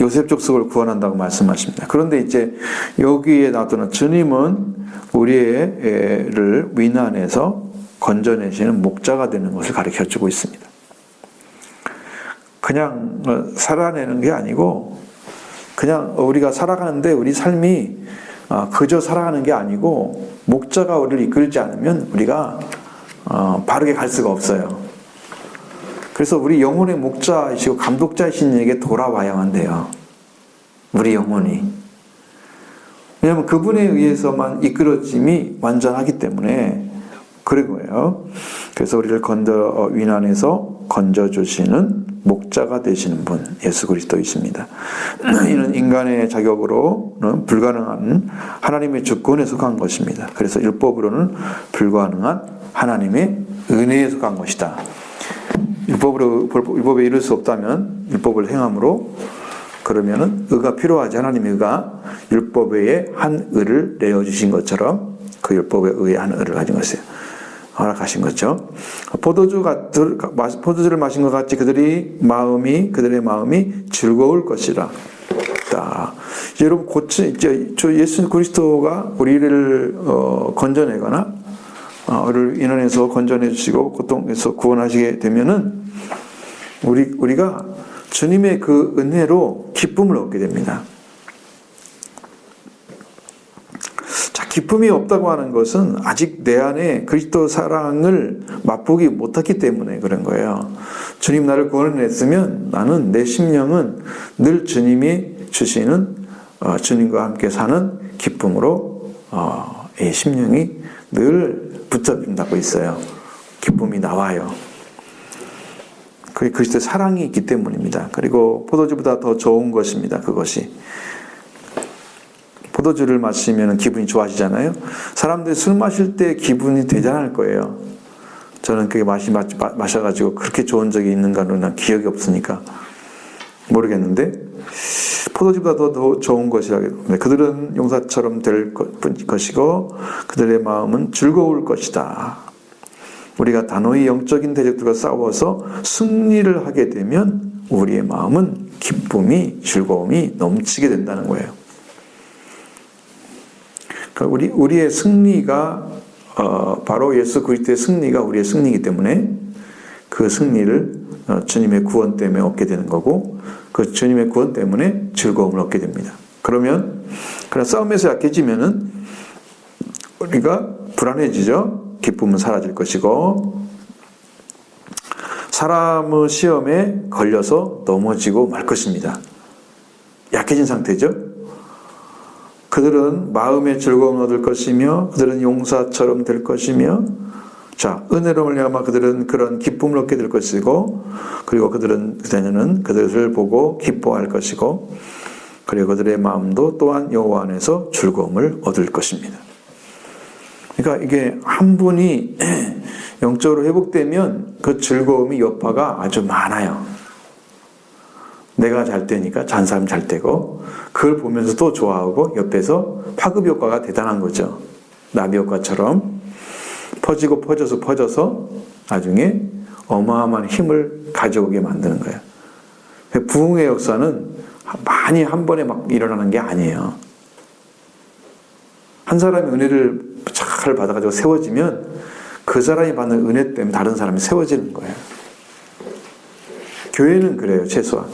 요셉 족속을 구원한다고 말씀하십니다. 그런데 이제 여기에 나타난 주님은 우리를 위난에서 건져내시는 목자가 되는 것을 가르쳐주고 있습니다. 그냥 살아내는 게 아니고 그냥 우리가 살아가는데 우리 삶이 그저 살아가는 게 아니고 목자가 우리를 이끌지 않으면 우리가 바르게 갈 수가 없어요. 그래서 우리 영혼의 목자이시고 감독자이신 이에게 돌아와야만 돼요. 우리 영혼이. 왜냐하면 그분에 의해서만 이끌어짐이 완전하기 때문에 그런 거예요. 그래서 우리를 위난에서 건져주시는 목자가 되시는 분, 예수 그리스도이십니다. 이는 인간의 자격으로는 불가능한 하나님의 주권에 속한 것입니다. 그래서 율법으로는 불가능한 하나님의 은혜에 속한 것이다. 율법에 이룰 수 없다면 율법을 행함으로 그러면은 의가 필요하지. 하나님의 의가 율법 외에 한 의를 내어주신 것처럼 그 율법에 의해 한 의를 가진 것이에요. 허락하신 거죠. 포도주를 마신 것 같이 그들의 마음이 즐거울 것이라. 여러분 예수 그리스도가 우리를 건져내거나 우리를 인원에서 건져내 주시고 고통에서 구원하시게 되면은 우리가 주님의 그 은혜로 기쁨을 얻게 됩니다. 기쁨이 없다고 하는 것은 아직 내 안에 그리스도 사랑을 맛보기 못했기 때문에 그런 거예요. 주님 나를 구원했으면 나는 내 심령은 늘 주님이 주시는 주님과 함께 사는 기쁨으로 이 심령이 늘 붙잡힌다고 있어요. 기쁨이 나와요. 그게 그리스도의 사랑이 있기 때문입니다. 그리고 포도주보다 더 좋은 것입니다. 그것이. 포도주를 마시면 기분이 좋아지잖아요. 사람들이 술 마실 때 기분이 대단할 거예요. 저는 그게 마셔가지고 그렇게 좋은 적이 있는가는 난 기억이 없으니까 모르겠는데 포도주보다 더 좋은 것이라고 합니다. 그들은 용사처럼 될 것이고 그들의 마음은 즐거울 것이다. 우리가 단호히 영적인 대적들과 싸워서 승리를 하게 되면 우리의 마음은 기쁨이 즐거움이 넘치게 된다는 거예요. 우리의 승리가 바로 예수 그리스도의 승리가 우리의 승리이기 때문에 그 승리를 주님의 구원 때문에 얻게 되는 거고 그 주님의 구원 때문에 즐거움을 얻게 됩니다. 그러면 싸움에서 약해지면은 우리가 불안해지죠. 기쁨은 사라질 것이고 사람의 시험에 걸려서 넘어지고 말 것입니다. 약해진 상태죠. 그들은 마음의 즐거움을 얻을 것이며 그들은 용사처럼 될 것이며 자 은혜로 말미암아 그들은 그런 기쁨을 얻게 될 것이고 그리고 그들은 그들을 보고 기뻐할 것이고 그리고 그들의 마음도 또한 여호와 안에서 즐거움을 얻을 것입니다. 그러니까 이게 한 분이 영적으로 회복되면 그 즐거움이 여파가 아주 많아요. 내가 잘 되니까 다른 사람 잘 되고 그걸 보면서 또 좋아하고 옆에서 파급 효과가 대단한 거죠. 나비 효과처럼 퍼져서 나중에 어마어마한 힘을 가져오게 만드는 거예요. 부흥의 역사는 많이 한 번에 막 일어나는 게 아니에요. 한 사람이 은혜를 잘 받아가지고 세워지면 그 사람이 받는 은혜 때문에 다른 사람이 세워지는 거예요. 교회는 그래요, 최소한.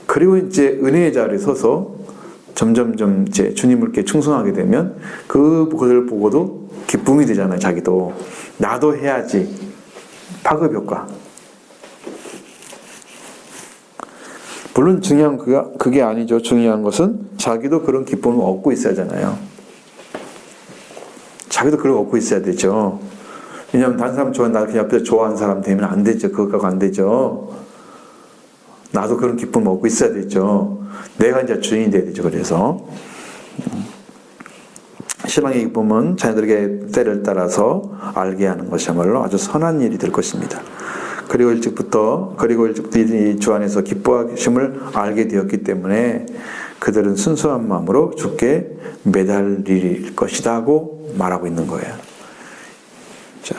그리고 이제 은혜의 자리에 서서 점점점 이제 주님께 충성하게 되면 그것을 보고도 기쁨이 되잖아요. 자기도 나도 해야지. 파급 효과. 물론 중요한 그게 아니죠. 중요한 것은 자기도 그런 기쁨을 얻고 있어야 하잖아요. 자기도 그걸 얻고 있어야 되죠. 왜냐하면 다른 사람 좋아하는 나 그냥 옆에서 좋아하는 사람 되면 안 되죠. 그거가 안 되죠. 나도 그런 기쁨을 얻고 있어야 되죠. 내가 이제 주인이 돼야 되죠. 그래서 신앙의 기쁨은 자녀들에게 때를 따라서 알게 하는 것이야말로 아주 선한 일이 될 것입니다. 그리고 일찍부터 이 주 안에서 기뻐하심을 알게 되었기 때문에 그들은 순수한 마음으로 주께 매달릴 것이다고 말하고 있는 거예요. 자,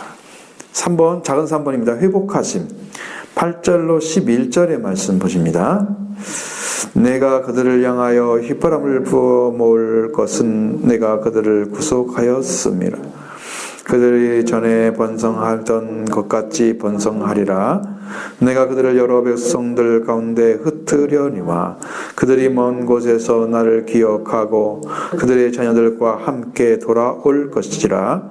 3번 작은 3번입니다. 회복하심. 8절로 11절의 말씀 보십니다. 내가 그들을 향하여 휘파람을 부어 모을 것은 내가 그들을 구속하였음이라. 그들이 전에 번성하던 것 같이 번성하리라. 내가 그들을 여러 백성들 가운데 흩으려니와 그들이 먼 곳에서 나를 기억하고 그들의 자녀들과 함께 돌아올 것이라.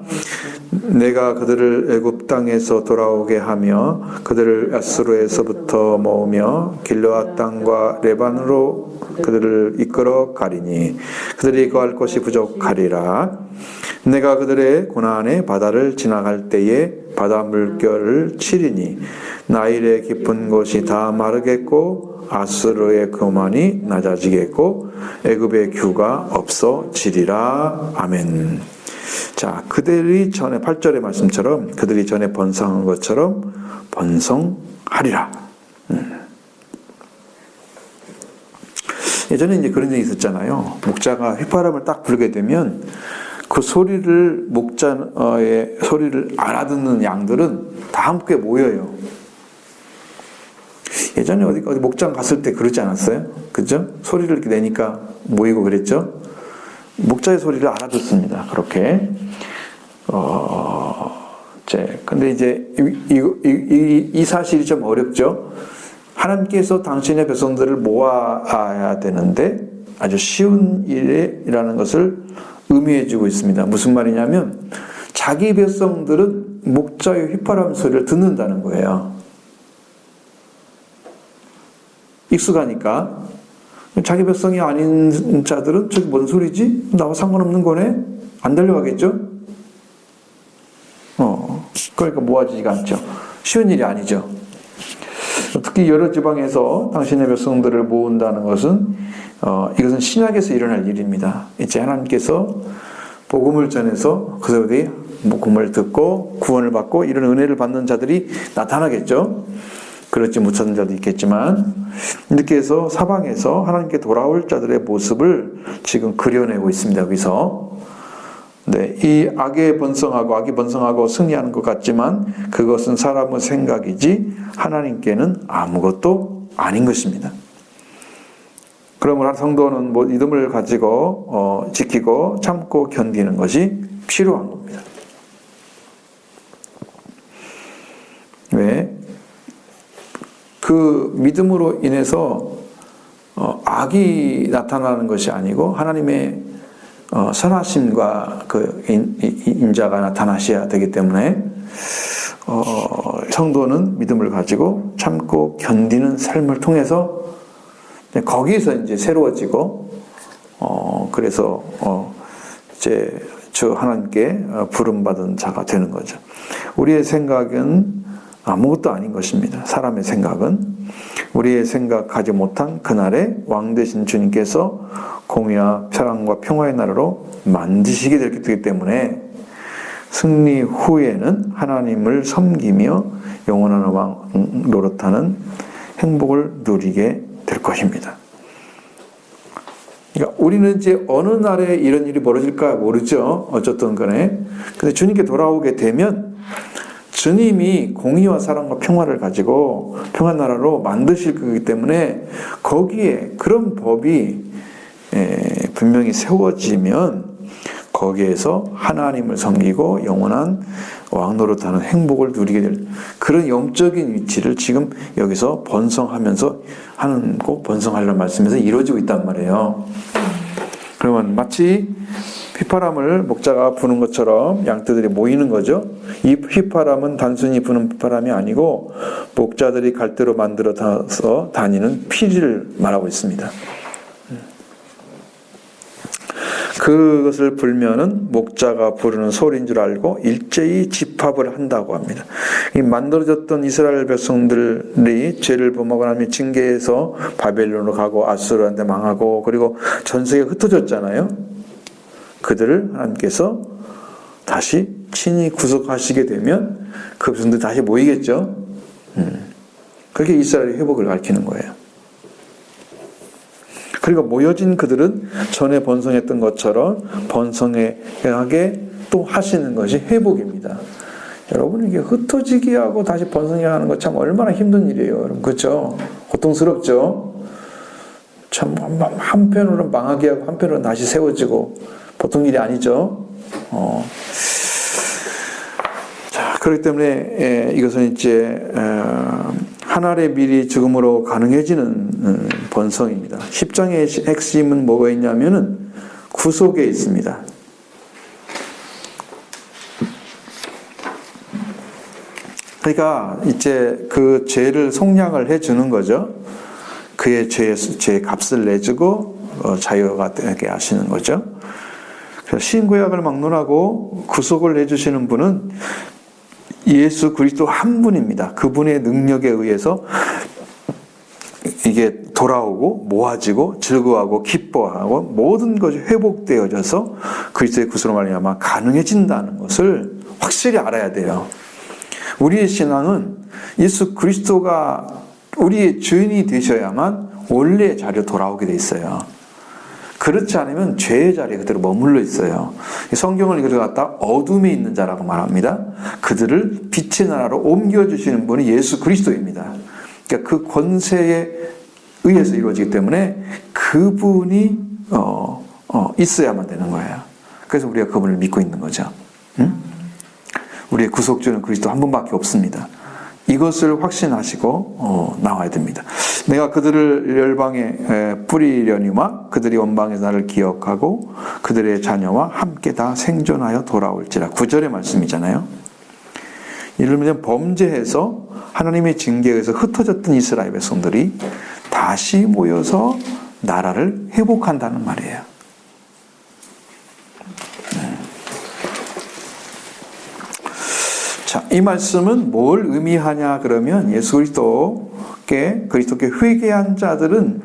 내가 그들을 애굽 땅에서 돌아오게 하며 그들을 야스로에서부터 모으며 길르앗 땅과 레반으로 그들을 이끌어 가리니 그들이 거할 곳이 부족하리라. 내가 그들의 고난의 바다를 지나갈 때에 바다 물결을 치리니 나일의 깊은 곳이 다 마르겠고 아수르의 교만이 낮아지겠고 애굽의 규가 없어지리라. 아멘. 자, 그들이 전에 8절의 말씀처럼 그들이 전에 번성한 것처럼 번성하리라. 예전에 이제 그런 적이 있었잖아요. 목자가 휘파람을 딱 불게 되면 그 소리를 목자의 소리를 알아듣는 양들은 다 함께 모여요. 예전에 어디 목장 갔을 때 그러지 않았어요? 그죠? 소리를 이렇게 내니까 모이고 그랬죠? 목자의 소리를 알아듣습니다. 그렇게. 근데 이제 이 사실이 좀 어렵죠? 하나님께서 당신의 백성들을 모아야 되는데 아주 쉬운 일이라는 것을 의미해 주고 있습니다. 무슨 말이냐면 자기 백성들은 목자의 휘파람 소리를 듣는다는 거예요. 익숙하니까. 자기 백성이 아닌 자들은 저기 뭔 소리지? 나와 상관없는 거네? 안 들려가겠죠? 그러니까 모아지지가 않죠. 쉬운 일이 아니죠. 특히 여러 지방에서 당신의 백성들을 모은다는 것은 이것은 신약에서 일어날 일입니다. 이제 하나님께서 복음을 전해서 그들이 복음을 듣고 구원을 받고 이런 은혜를 받는 자들이 나타나겠죠. 그렇지 못하는 자도 있겠지만 이렇게 해서 사방에서 하나님께 돌아올 자들의 모습을 지금 그려내고 있습니다. 여기서 네, 이 악이 번성하고 승리하는 것 같지만 그것은 사람의 생각이지 하나님께는 아무것도 아닌 것입니다. 그러므로 성도는 믿음을 가지고 지키고 참고 견디는 것이 필요한 겁니다. 왜? 그 믿음으로 인해서 악이 나타나는 것이 아니고 하나님의 선하심과 그 인자가 나타나셔야 되기 때문에 성도는 믿음을 가지고 참고 견디는 삶을 통해서 거기에서 이제 새로워지고 그래서 이제 주 하나님께 부름받은 자가 되는 거죠. 우리의 생각은 아무것도 아닌 것입니다. 사람의 생각은 우리의 생각하지 못한 그날에 왕 되신 주님께서 공의와 사랑과 평화의 나라로 만드시게 되기 때문에 승리 후에는 하나님을 섬기며 영원한 왕 노릇하는 행복을 누리게 될 것입니다. 그러니까 우리는 이제 어느 날에 이런 일이 벌어질까 모르죠. 어쨌든 간에. 근데 주님께 돌아오게 되면 주님이 공의와 사랑과 평화를 가지고 평화 나라로 만드실 거기 때문에 거기에 그런 법이 분명히 세워지면 거기에서 하나님을 섬기고 영원한 왕노릇하는 행복을 누리게 될 그런 영적인 위치를 지금 여기서 번성하면서 하는 꼭 번성하려는 말씀에서 이루어지고 있단 말이에요. 그러면 마치 휘파람을 목자가 부는 것처럼 양떼들이 모이는 거죠. 이 휘파람은 단순히 부는 휘파람이 아니고 목자들이 갈대로 만들어서 다니는 피리를 말하고 있습니다. 그것을 불면은 목자가 부르는 소리인 줄 알고 일제히 집합을 한다고 합니다. 이 만들어졌던 이스라엘 백성들이 죄를 범하고 나면 징계해서 바벨론으로 가고 아수르한테 망하고 그리고 전 세계가 흩어졌잖아요. 그들을 하나님께서 다시 친히 구속하시게 되면 그 백성들이 다시 모이겠죠. 그게 이스라엘의 회복을 가리키는 거예요. 그리고 모여진 그들은 전에 번성했던 것처럼 번성하게 또 하시는 것이 회복입니다. 여러분 이게 흩어지게 하고 다시 번성해 하는 것 참 얼마나 힘든 일이에요. 여러분 그렇죠? 고통스럽죠? 참 한편으로는 망하게 하고 한편으로는 다시 세워지고 보통 일이 아니죠. 자, 그렇기 때문에 이것은 이제 하나의 미리 죽음으로 가능해지는 번성입니다. 10장의 핵심은 뭐가 있냐면은 구속에 있습니다. 그러니까 이제 그 죄를 속량을 해주는 거죠. 그의 죄 값을 내주고 자유가 되게 하시는 거죠. 그래서 신구약을 막론하고 구속을 해주시는 분은 예수 그리스도 한 분입니다. 그분의 능력에 의해서 이게 돌아오고 모아지고 즐거워하고 기뻐하고 모든 것이 회복되어져서 그리스도의 구속으로 말미암아 가능해진다는 것을 확실히 알아야 돼요. 우리의 신앙은 예수 그리스도가 우리의 주인이 되셔야만 원래의 자리로 돌아오게 돼 있어요. 그렇지 않으면 죄의 자리에 그대로 머물러 있어요. 성경을 읽어갖다 어둠에 있는 자라고 말합니다. 그들을 빛의 나라로 옮겨주시는 분이 예수 그리스도입니다. 그러니까 그 권세에 의해서 이루어지기 때문에 그분이 있어야만 되는 거예요. 그래서 우리가 그분을 믿고 있는 거죠. 응? 우리의 구속주는 그리스도 한 분밖에 없습니다. 이것을 확신하시고 나와야 됩니다. 내가 그들을 열방에 뿌리려니와 그들이 원방에서 나를 기억하고 그들의 자녀와 함께 다 생존하여 돌아올지라. 9절의 말씀이잖아요. 예를 들면 범죄해서 하나님의 징계에 의해서 흩어졌던 이스라엘 백성들이 다시 모여서 나라를 회복한다는 말이에요. 자, 이 말씀은 뭘 의미하냐 그러면 예수 그리스도께 회개한 자들은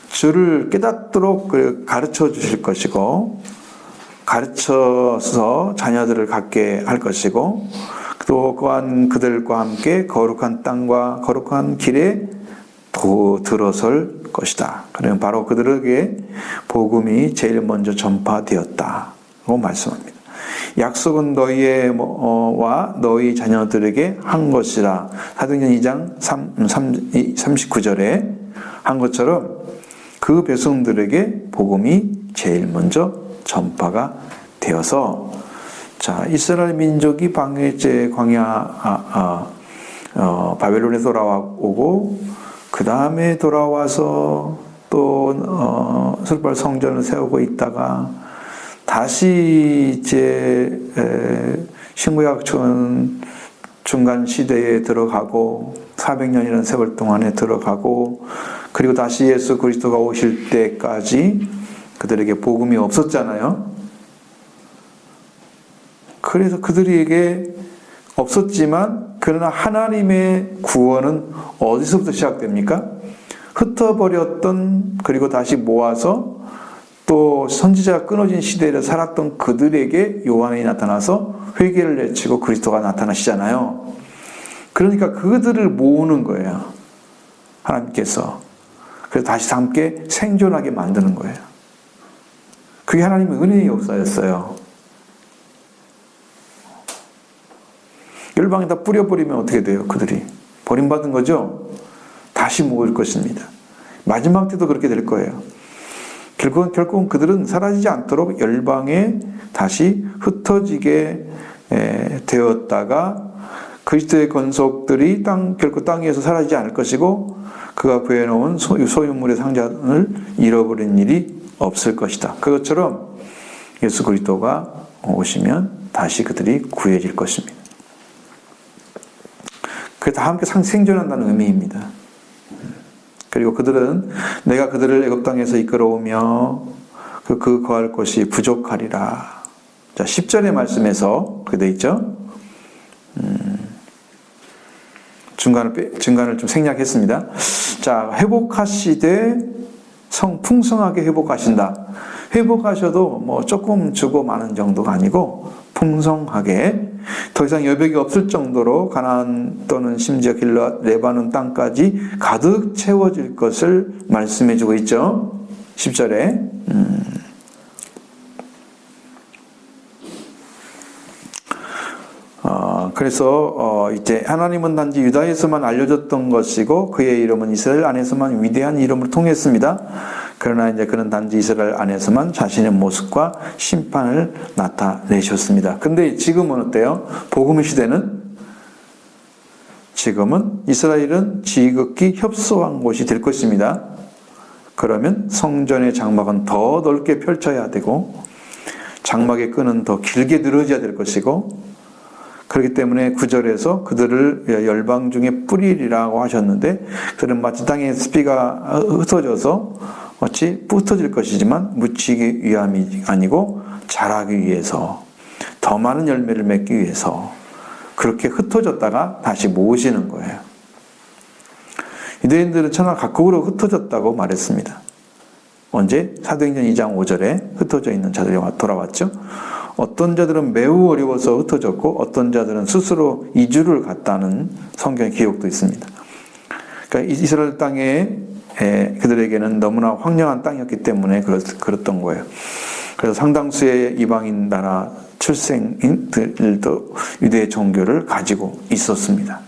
주를 깨닫도록 가르쳐 주실 것이고 가르쳐서 자녀들을 갖게 할 것이고 또 또한 그들과 함께 거룩한 땅과 거룩한 길에 들어설 것이다. 그러면 바로 그들에게 복음이 제일 먼저 전파되었다고 말씀합니다. 약속은 너희와 너희 자녀들에게 한 것이라. 사도행전 2장 39절에 한 것처럼 그 백성들에게 복음이 제일 먼저 전파가 되어서 자, 이스라엘 민족이 방해제 광야 바벨론에 돌아오고 그 다음에 돌아와서 또 슬발 성전을 세우고 있다가 다시 이제 신구약 중간 시대에 들어가고 400년이라는 세월 동안에 들어가고 그리고 다시 예수 그리스도가 오실 때까지 그들에게 복음이 없었잖아요. 그래서 그들에게 없었지만 그러나 하나님의 구원은 어디서부터 시작됩니까? 흩어버렸던 그리고 다시 모아서 또 선지자가 끊어진 시대를 살았던 그들에게 요한이 나타나서 회개를 내치고 그리스도가 나타나시잖아요. 그러니까 그들을 모으는 거예요. 하나님께서. 그래서 다시 함께 생존하게 만드는 거예요. 그게 하나님의 은혜의 역사였어요. 열방에다 뿌려버리면 어떻게 돼요? 그들이 버림받은 거죠? 다시 모을 것입니다. 마지막 때도 그렇게 될 거예요. 결국은 그들은 사라지지 않도록 열방에 다시 흩어지게 되었다가 그리스도의 권속들이 결코 땅 위에서 사라지지 않을 것이고 그가 구해놓은 소유물의 상자를 잃어버린 일이 없을 것이다. 그것처럼 예수 그리스도가 오시면 다시 그들이 구해질 것입니다. 그게 다 함께 생존한다는 의미입니다. 그리고 그들은 내가 그들을 애굽 땅에서 이끌어오며 그 거할 곳이 부족하리라. 자, 10절의 말씀에서 그렇게 되어 있죠. 중간을 좀 생략했습니다. 자, 회복하시되 풍성하게 회복하신다. 회복하셔도 뭐 조금 주고 마는 정도가 아니고 풍성하게 더 이상 여백이 없을 정도로 가나안 또는 심지어 길르앗 레바논 땅까지 가득 채워질 것을 말씀해 주고 있죠. 10절에 그래서 이제 하나님은 단지 유다에서만 알려졌던 것이고 그의 이름은 이스라엘 안에서만 위대한 이름으로 통했습니다. 그러나 이제 그는 단지 이스라엘 안에서만 자신의 모습과 심판을 나타내셨습니다. 근데 지금은 어때요? 복음의 시대는 지금은 이스라엘은 지극히 협소한 곳이 될 것입니다. 그러면 성전의 장막은 더 넓게 펼쳐야 되고 장막의 끈은 더 길게 늘어져야 될 것이고 그렇기 때문에 9절에서 그들을 열방 중에 뿌리리라고 하셨는데, 그들은 마치 땅에 습비가 흩어져서 어찌 흩어질 것이지만 묻히기 위함이 아니고 자라기 위해서, 더 많은 열매를 맺기 위해서 그렇게 흩어졌다가 다시 모으시는 거예요. 유대인들은 천하 각국으로 흩어졌다고 말했습니다. 언제? 사도행전 2장 5절에 흩어져 있는 자들이 돌아왔죠. 어떤 자들은 매우 어려워서 흩어졌고 어떤 자들은 스스로 이주를 갔다는 성경 기록도 있습니다. 그러니까 이스라엘 땅에 그들에게는 너무나 황량한 땅이었기 때문에 그랬던 거예요. 그래서 상당수의 이방인 나라 출생인들도 유대 종교를 가지고 있었습니다.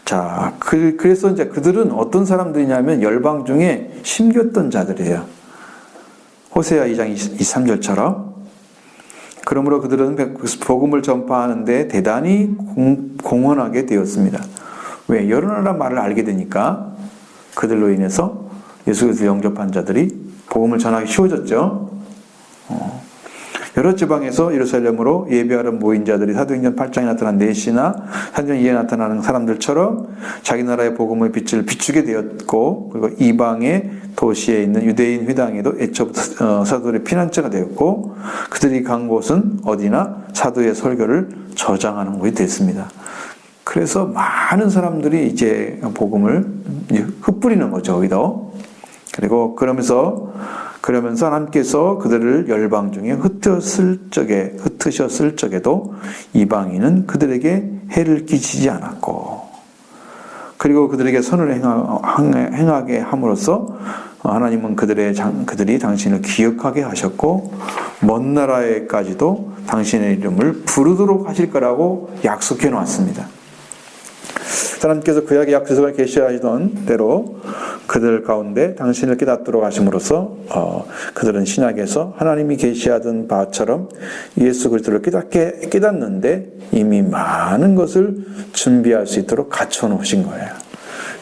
자, 그래서 이제 그들은 어떤 사람들이냐면 열방 중에 심겼던 자들이에요. 호세아 2장 23절처럼. 그러므로 그들은 복음을 전파하는데 대단히 공헌하게 되었습니다. 왜? 여러 나라 말을 알게 되니까 그들로 인해서 예수 그리스도 영접한 자들이 복음을 전하기 쉬워졌죠. 여러 지방에서 예루살렘으로 예배하러 모인 자들이 사도행전 8장에 나타난 넷이나 사도행전 2에 나타나는 사람들처럼 자기 나라의 복음의 빛을 비추게 되었고, 그리고 이방의 도시에 있는 유대인 회당에도 애초부터 사도들의 피난처가 되었고, 그들이 간 곳은 어디나 사도의 설교를 저장하는 곳이 됐습니다. 그래서 많은 사람들이 이제 복음을 흩뿌리는 거죠, 여기도. 그리고 그러면서 하나님께서 그들을 열방 중에 흩으셨을 적에도 이방인은 그들에게 해를 끼치지 않았고, 그리고 그들에게 선을 행하게 함으로써 하나님은 그들이 당신을 기억하게 하셨고 먼 나라에까지도 당신의 이름을 부르도록 하실 거라고 약속해 놓았습니다. 하나님께서 구약의 약속을 계시하시던 대로 그들 가운데 당신을 깨닫도록 하심으로써 그들은 신약에서 하나님이 계시하던 바처럼 예수 그리스도를 깨닫는데 이미 많은 것을 준비할 수 있도록 갖춰 놓으신 거예요.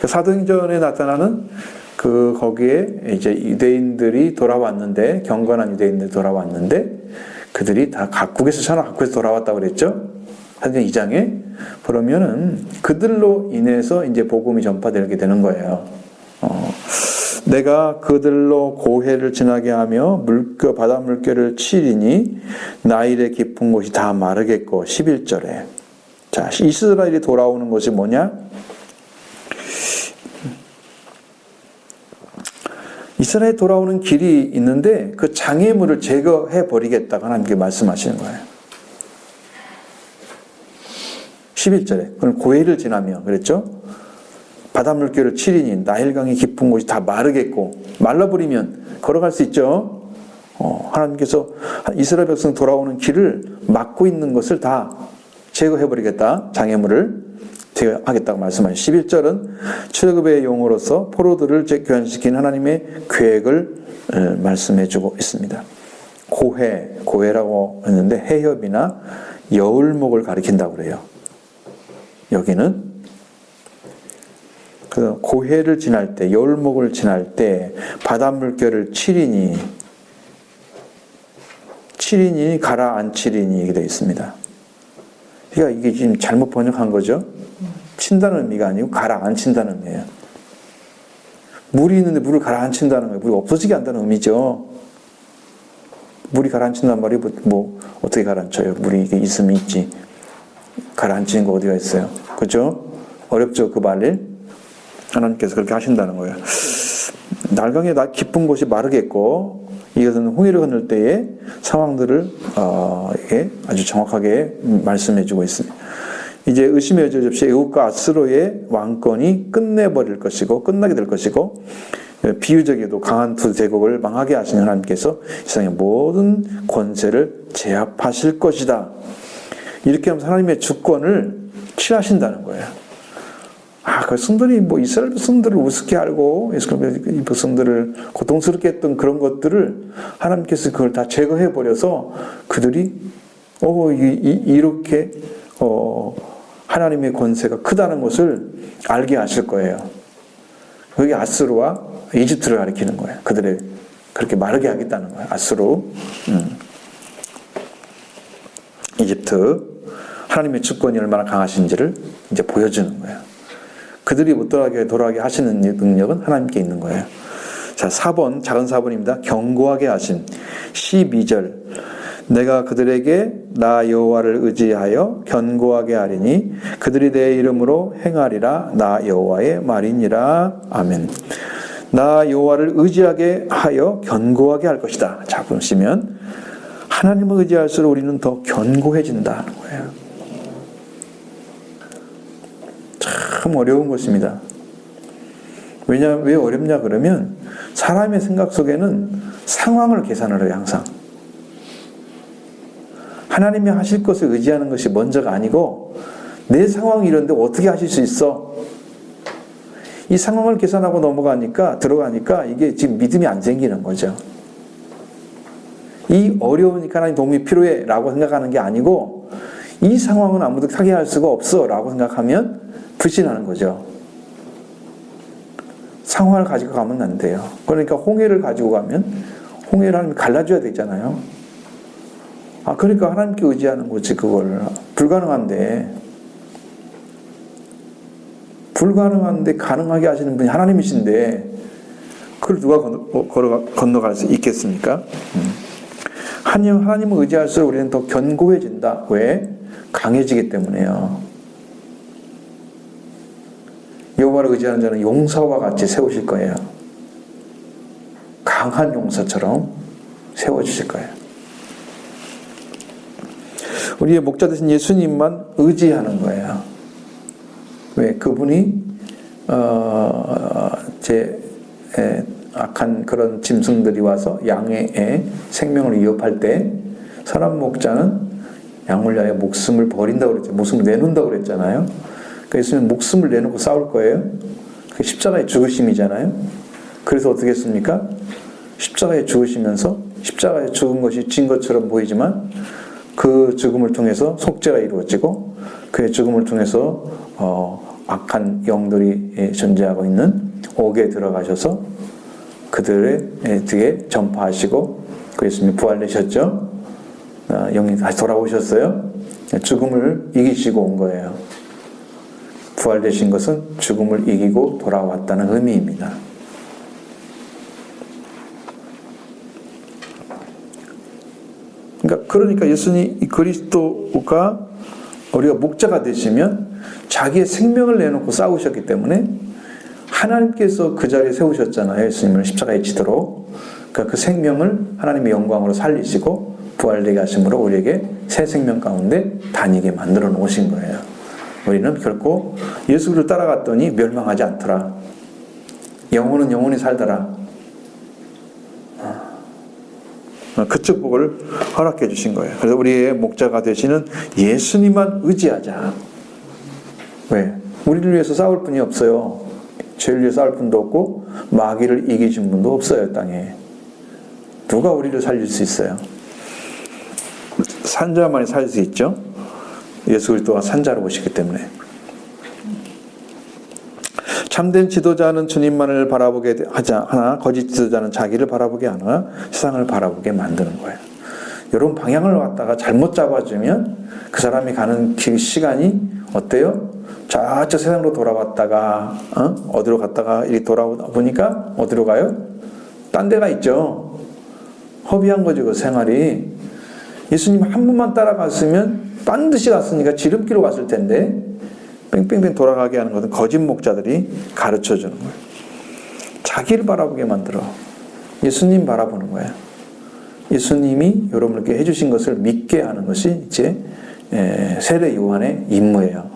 사도행전에 나타나는 거기에 이제 유대인들이 돌아왔는데, 경건한 유대인들이 돌아왔는데, 그들이 다 각국에서 천하 각국에서 돌아왔다고 그랬죠. 사도행전 2장에. 그러면은 그들로 인해서 이제 복음이 전파되게 되는 거예요. 내가 그들로 고해를 지나게 하며 바다 물결을 치리니 나일의 깊은 곳이 다 마르겠고. 11절에. 자, 이스라엘이 돌아오는 것이 뭐냐? 이스라엘에 돌아오는 길이 있는데 그 장애물을 제거해 버리겠다고 하나님께 말씀하시는 거예요. 11절에. 그럼 고해를 지나며 그랬죠? 바다 물결을 치리니 나일강이 깊은 곳이 다 마르겠고, 말라버리면 걸어갈 수 있죠. 하나님께서 이스라엘 백성 돌아오는 길을 막고 있는 것을 다 제거해버리겠다. 장애물을 제거하겠다고 말씀하시죠. 11절은 출애굽의 용으로서 포로들을 교환시킨 하나님의 계획을 말씀해주고 있습니다. 고해라고 했는데 해협이나 여울목을 가리킨다고 그래요. 여기는 그 고해를 지날 때, 여울목을 지날 때 바닷물결을 치리니 가라앉히리니 이렇게 되어 있습니다. 그러니까 이게 지금 잘못 번역한 거죠. 친다는 의미가 아니고 가라앉힌다는 의미예요. 물이 있는데 물을 가라앉힌다는 거예요. 물이 없어지게 한다는 의미죠. 물이 가라앉힌단 말이 뭐 어떻게 가라앉혀요? 물이 이게 있으면 있지. 가라앉히는 거 어디가 있어요? 그죠? 어렵죠, 그 말을. 하나님께서 그렇게 하신다는 거예요. 날강의 깊은 곳이 마르겠고, 이것은 홍해를 건널 때의 상황들을 아주 정확하게 말씀해주고 있습니다. 이제 의심의 여지 없이 애국과 아스로의 왕권이 끝나게 될 것이고, 비유적에도 강한 두 제국을 망하게 하시는 하나님께서 세상의 모든 권세를 제압하실 것이다. 이렇게 하면서 하나님의 주권을 취하신다는 거예요. 그 성들이 이스라엘 백성들을 우습게 알고 이스라엘 백성들을 고통스럽게 했던 그런 것들을 하나님께서 그걸 다 제거해 버려서 그들이 이렇게 하나님의 권세가 크다는 것을 알게 하실 거예요. 그게 아스루와 이집트를 가리키는 거예요. 그들을 그렇게 마르게 하겠다는 거예요. 아스루. 이집트 하나님의 주권이 얼마나 강하신지를 이제 보여주는 거예요. 그들이 못 돌아가게 하시는 능력은 하나님께 있는 거예요. 자, 4번, 작은 4번입니다. 견고하게 하심. 12절. 내가 그들에게 나 여호와를 의지하여 견고하게 하리니 그들이 내 이름으로 행하리라. 나 여호와의 말이니라. 아멘. 나 여호와를 의지하게 하여 견고하게 할 것이다. 자, 보시면 하나님을 의지할수록 우리는 더 견고해진다는 거예요. 참 어려운 것입니다. 왜 어렵냐 그러면 사람의 생각 속에는 상황을 계산을 해요. 항상 하나님이 하실 것을 의지하는 것이 먼저가 아니고 내 상황이 이런데 어떻게 하실 수 있어? 이 상황을 계산하고 들어가니까 이게 지금 믿음이 안 생기는 거죠. 이 어려우니까 하나님 도움이 필요해 라고 생각하는 게 아니고 이 상황은 아무도 타게 할 수가 없어 라고 생각하면 불신하는 거죠. 상황을 가지고 가면 안 돼요. 그러니까 홍해를 가지고 가면 홍해를 하나님이 갈라줘야 되잖아요. 그러니까 하나님께 의지하는 거지. 그걸 불가능한데 가능하게 하시는 분이 하나님이신데 그걸 누가 건너갈 수 있겠습니까? 하나님을 의지할수록 우리는 더 견고해진다. 왜? 강해지기 때문에요. 여호와를 의지하는 자는 용사와 같이 세우실 거예요. 강한 용사처럼 세워주실 거예요. 우리의 목자 되신 예수님만 의지하는 거예요. 왜? 그분이 악한 그런 짐승들이 와서 양의 생명을 위협할 때 선한 목자는 양을 위하여 목숨을 버린다고 그랬죠. 목숨을 내놓는다고 그랬잖아요. 그러니까 예수님은 목숨을 내놓고 싸울 거예요. 그게 십자가의 죽으심이잖아요. 그래서 어떻게 했습니까? 십자가에 죽으시면서 십자가에 죽은 것이 진 것처럼 보이지만 그 죽음을 통해서 속죄가 이루어지고 그의 죽음을 통해서 악한 영들이 존재하고 있는 옥에 들어가셔서 그들의 뒤에 전파하시고 그 예수님이 부활되셨죠. 영이 다시 돌아오셨어요. 죽음을 이기시고 온 거예요. 부활되신 것은 죽음을 이기고 돌아왔다는 의미입니다. 그러니까 예수님 그리스도가 우리가 목자가 되시면 자기의 생명을 내놓고 싸우셨기 때문에 하나님께서 그 자리에 세우셨잖아요. 예수님을 십자가에 지도록. 그러니까 그 생명을 하나님의 영광으로 살리시고 부활되게 하심으로 우리에게 새 생명 가운데 다니게 만들어 놓으신 거예요. 우리는 결코 예수를 따라갔더니 멸망하지 않더라. 영혼은 영원히 살더라. 그 축복을 허락해 주신 거예요. 그래서 우리의 목자가 되시는 예수님만 의지하자. 왜? 우리를 위해서 싸울 분이 없어요. 죄를 위해 싸울 분도 없고 마귀를 이기신 분도 없어요. 땅에. 누가 우리를 살릴 수 있어요? 산자만이 살릴 수 있죠. 예수 그리스도가 산자로 오시기 때문에. 참된 지도자는 주님만을 바라보게 하나 거짓 지도자는 자기를 바라보게 하나 세상을 바라보게 만드는 거예요. 이런 방향을 갖다가 잘못 잡아주면 그 사람이 가는 시간이 어때요? 저쪽 세상으로 돌아왔다가 어디로 갔다가 이렇게 돌아보니까 어디로 가요? 딴 데가 있죠. 허비한 거죠. 그 생활이. 예수님 한 분만 따라갔으면 반드시 갔으니까 지름길로 갔을 텐데 뺑뺑뺑 돌아가게 하는 것은 거짓 목자들이 가르쳐주는 거예요. 자기를 바라보게 만들어. 예수님 바라보는 거예요. 예수님이 여러분께 해주신 것을 믿게 하는 것이 이제 세례 요한의 임무예요.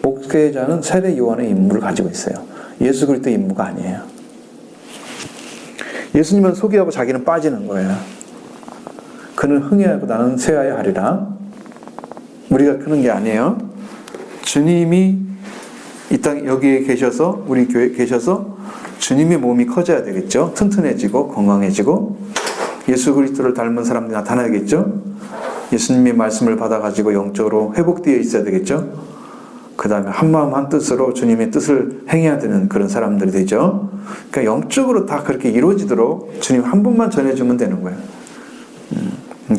목회자는 세례 요한의 임무를 가지고 있어요. 예수 그리스도의 임무가 아니에요. 예수님은 소개하고 자기는 빠지는 거예요. 그는 흥해하고 나는 쇠하여 하리라. 우리가 그런 게 아니에요. 주님이 이 땅 여기에 계셔서 우리 교회에 계셔서 주님의 몸이 커져야 되겠죠. 튼튼해지고 건강해지고 예수 그리스도를 닮은 사람들이 나타나야겠죠. 예수님의 말씀을 받아가지고 영적으로 회복되어 있어야 되겠죠. 그 다음에 한마음 한뜻으로 주님의 뜻을 행해야 되는 그런 사람들이 되죠. 그러니까 영적으로 다 그렇게 이루어지도록 주님 한 분만 전해주면 되는 거예요.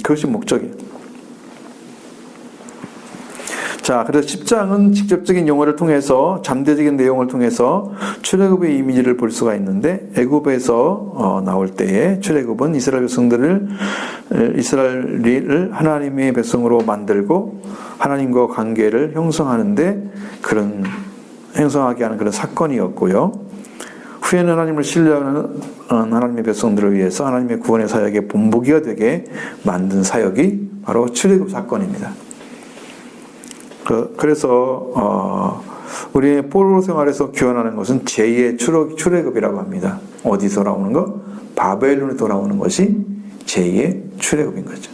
그것이 목적이에요. 자, 그래서 10장은 직접적인 용어를 통해서 잠재적인 내용을 통해서 출애굽의 이미지를 볼 수가 있는데 애굽에서 나올 때에 출애굽은 이스라엘을 하나님의 백성으로 만들고 하나님과 관계를 형성하는데 형성하게 하는 그런 사건이었고요. 후에는 하나님을 신뢰하는 하나님의 백성들을 위해서 하나님의 구원의 사역의 본보기가 되게 만든 사역이 바로 출애굽 사건입니다. 그래서 우리의 포로 생활에서 교환하는 것은 제2의 출애굽이라고 합니다. 어디 돌아오는 거? 바벨론에 돌아오는 것이 제2의 출애굽인 거죠.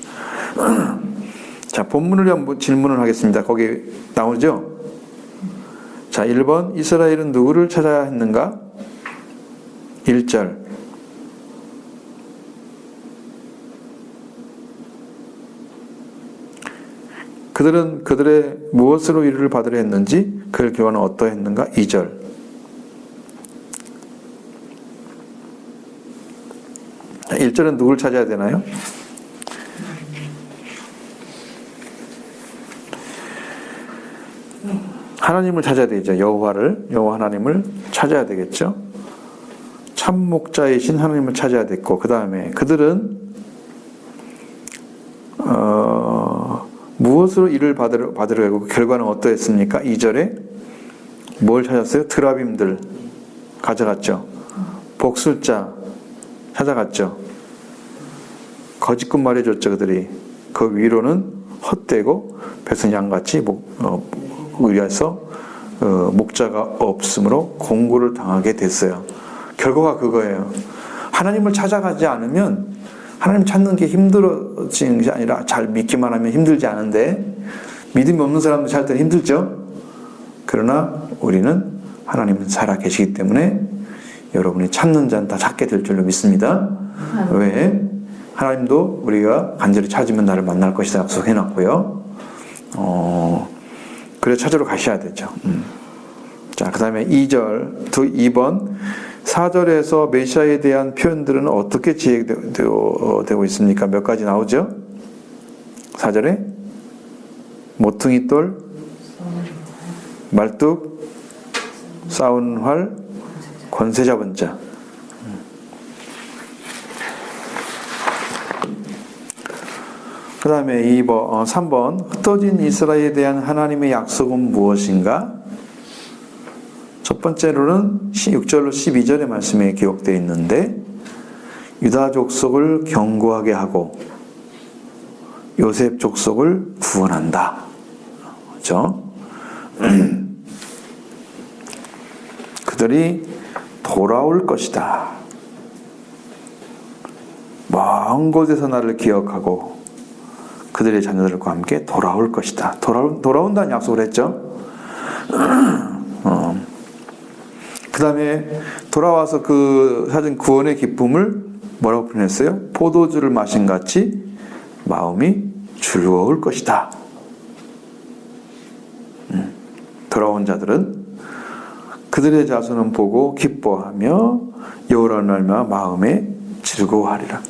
자, 본문을 한번 질문을 하겠습니다. 거기 나오죠? 자, 1번 이스라엘은 누구를 찾아야 했는가? 1절 그들은 그들의 무엇으로 위로를 받으려 했는지 그들 교환은 어떠했는가? 2절 자, 1절은 누구를 찾아야 되나요? 하나님을 찾아야 되죠. 여호와 하나님을 찾아야 되겠죠. 참 목자이신 하나님을 찾아야 됐고 그 다음에 그들은 무엇으로 일을 받으려고 결과는 어떠했습니까? 2절에 뭘 찾았어요? 드라빔들 가져갔죠. 복술자 찾아갔죠. 거짓말 말해줬죠. 그들이 그 위로는 헛되고 백성 양같이 의리해서 목자가 없으므로 공고를 당하게 됐어요. 결과가 그거예요. 하나님을 찾아가지 않으면 하나님 찾는 게 힘들어지는 게 아니라 잘 믿기만 하면 힘들지 않은데 믿음이 없는 사람도 찾을 때는 힘들죠. 그러나 우리는 하나님은 살아 계시기 때문에 여러분이 찾는 자는 다 찾게 될 줄로 믿습니다. 왜? 하나님도 우리가 간절히 찾으면 나를 만날 것이다 약속해놨고요. 그래 찾으러 가셔야 되죠. 자, 그 다음에 2번 4절에서 메시아에 대한 표현들은 어떻게 지혜되고 있습니까? 몇 가지 나오죠? 4절에 모퉁이 돌, 말뚝, 싸운 활, 권세 잡은 자. 그 다음에 3번 흩어진 이스라엘에 대한 하나님의 약속은 무엇인가? 첫 번째로는 6절로 12절의 말씀에 기록되어 있는데 유다 족속을 견고하게 하고 요셉 족속을 구원한다. 그렇죠? 그들이 돌아올 것이다. 먼 곳에서 나를 기억하고 그들의 자녀들과 함께 돌아올 것이다. 돌아온다는 약속을 했죠. 그 다음에 돌아와서 그 사진 구원의 기쁨을 뭐라고 표현했어요? 포도주를 마신 같이 마음이 즐거울 것이다. 돌아온 자들은 그들의 자손은 보고 기뻐하며 여호와를 말미암아 마음에 즐거워하리라.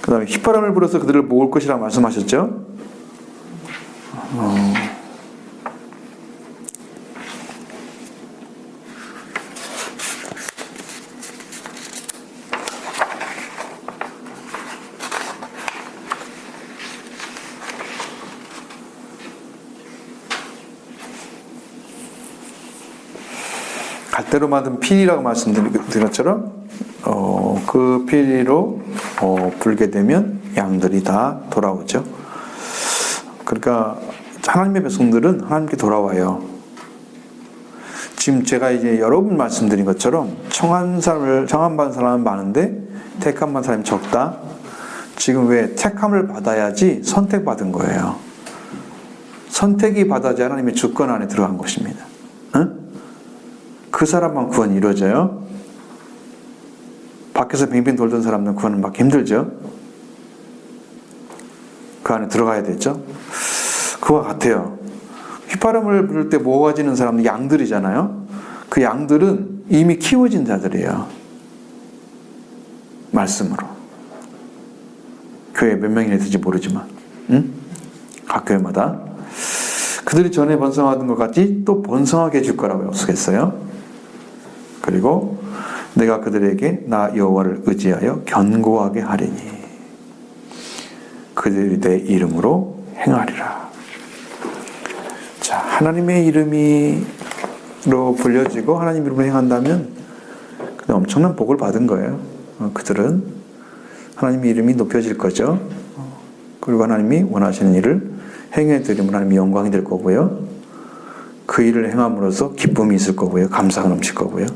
그 다음에 휘파람을 불어서 그들을 모을 것이라 말씀하셨죠. 갈대로 만든 피리라고 말씀드린 것처럼 그 피리로 불게 되면 양들이 다 돌아오죠. 그러니까 하나님의 백성들은 하나님께 돌아와요. 지금 제가 이제 여러 번 말씀드린 것처럼 청한 받은 사람은 많은데 택함 받은 사람이 적다. 지금 왜 택함을 받아야지 선택받은 거예요. 선택이 받아야지 하나님의 주권 안에 들어간 것입니다. 응? 그 사람만 구원이 이루어져요. 밖에서 빙빙 돌던 사람들은 구원을 받기 힘들죠. 그 안에 들어가야 되죠. 그와 같아요. 휘파람을 불 때 모아지는 사람은 양들이잖아요. 그 양들은 이미 키워진 자들이에요. 말씀으로. 교회 몇 명이나 되지 모르지만. 응? 각 교회마다. 그들이 전에 번성하던 것 같이 또 번성하게 해줄 거라고 약속했어요. 그리고 내가 그들에게 나 여호와를 의지하여 견고하게 하리니 그들이 내 이름으로 행하리라. 자, 하나님의 이름으로 불려지고 하나님 이름으로 행한다면 엄청난 복을 받은 거예요. 그들은 하나님의 이름이 높여질 거죠. 그리고 하나님이 원하시는 일을 행해드리면 하나님이 영광이 될 거고요. 그 일을 행함으로써 기쁨이 있을 거고요. 감사가 넘칠 거고요.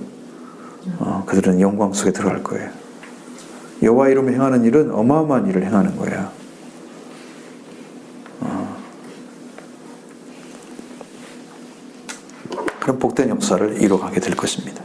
그들은 영광 속에 들어갈 거예요. 여호와 이름으로 행하는 일은 어마어마한 일을 행하는 거예요. 그런 복된 역사를 이뤄가게 될 것입니다.